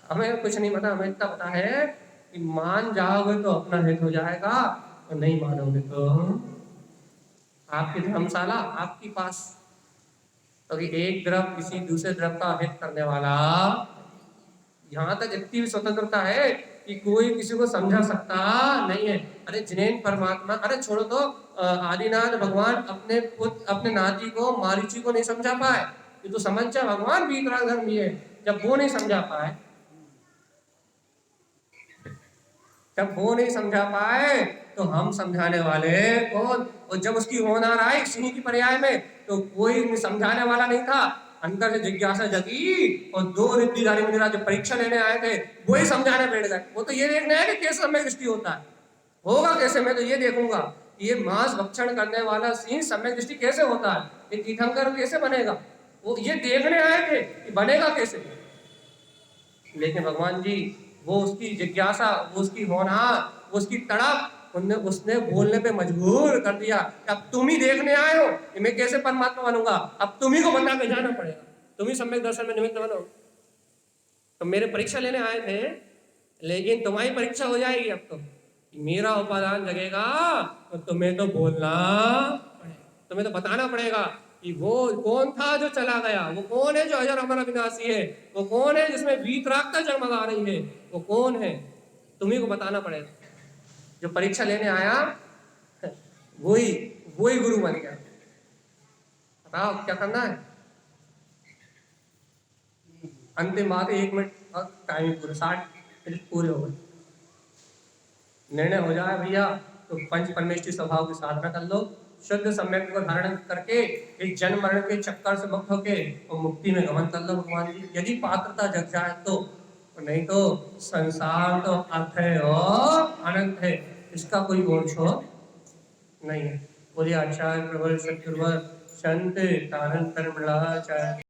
हमें कुछ नहीं पता, हमें इतना पता है कि मान जाओगे तो अपना हित हो जाएगा, और नहीं मानोगे तो आपकी धर्मशाला आपके पास। तो एक द्रव किसी दूसरे द्रव का हित करने वाला, यहाँ तक इतनी भी स्वतंत्रता है कि कोई किसी को समझा सकता नहीं है। अरे जिनेन परमात्मा, अरे छोड़ो तो आदिनाथ भगवान अपने नाथ जी को, मारीची को नहीं समझा पाए। ये तो समझ जा भगवान वीतराग धर्मी है, जब वो नहीं समझा पाए, जब वो नहीं समझा पाए तो हम समझाने वाले कौन? और जब उसकी होनार आई सिंह की पर्याय में, तो कोई समझाने वाला नहीं था। अंदर से जिज्ञासा जगी और दो रिद्धिधारी मुनिराज जो परीक्षा लेने आए थे वही समझाने बैठ गए। वो तो ये देखना है कि कैसे सम्यक दृष्टि होता है, होगा कैसे, मैं तो ये देखूंगा ये मांस भक्षण करने वाला सिंह सम्यक दृष्टि कैसे होता है, ये तीर्थंकर कैसे बनेगा, वो ये देखने आए थे कि बनेगा कैसे। लेकिन भगवान जी वो उसकी जिज्ञासा, वो उसकी होनहार, वो उसकी तड़प, उसने बोलने पे मजबूर कर दिया कि अब तुम ही देखने आए हो कि मैं कैसे परमात्मा बनूंगा, अब तुम ही को बता के जाना पड़ेगा, तुम ही सम्यक दर्शन में निमित्त बनो। तो मेरे परीक्षा लेने आए थे, लेकिन तुम्हारी परीक्षा हो जाएगी अब तो, मेरा उपादान जगेगा तो तुम्हें तो बोलना पड़ेगा, तुम्हें तो बताना पड़ेगा कि वो कौन था जो चला गया, वो कौन है जो अजर अमर अविनाशी है, वो कौन है जिसमें वीतरागता जगमगा रही है, वो कौन है, तुम्ही को बताना पड़ेगा। जो परीक्षा लेने आया वही वही गुरु बन गया। बताओ क्या करना है। अंतिम बात, 1 मिनट टाइम पूरे 60 मिनट पूरे हो गए, निर्णय हो जाए भैया तो पंच परमेष्टि स्वभाव की साधना कर लो, शुद्ध सम्यक को धारण करके इस जन्म मरण के चक्कर से मुक्त होके और मुक्ति में गमन कर लो भगवान जी, यदि पात्रता जग जाए तो, नहीं तो संसार तो अथय और अनंत है, इसका कोई मोड़ छोड़ नहीं है। बोलिए आचार्य प्रबल सत्गुरुवर संत तारण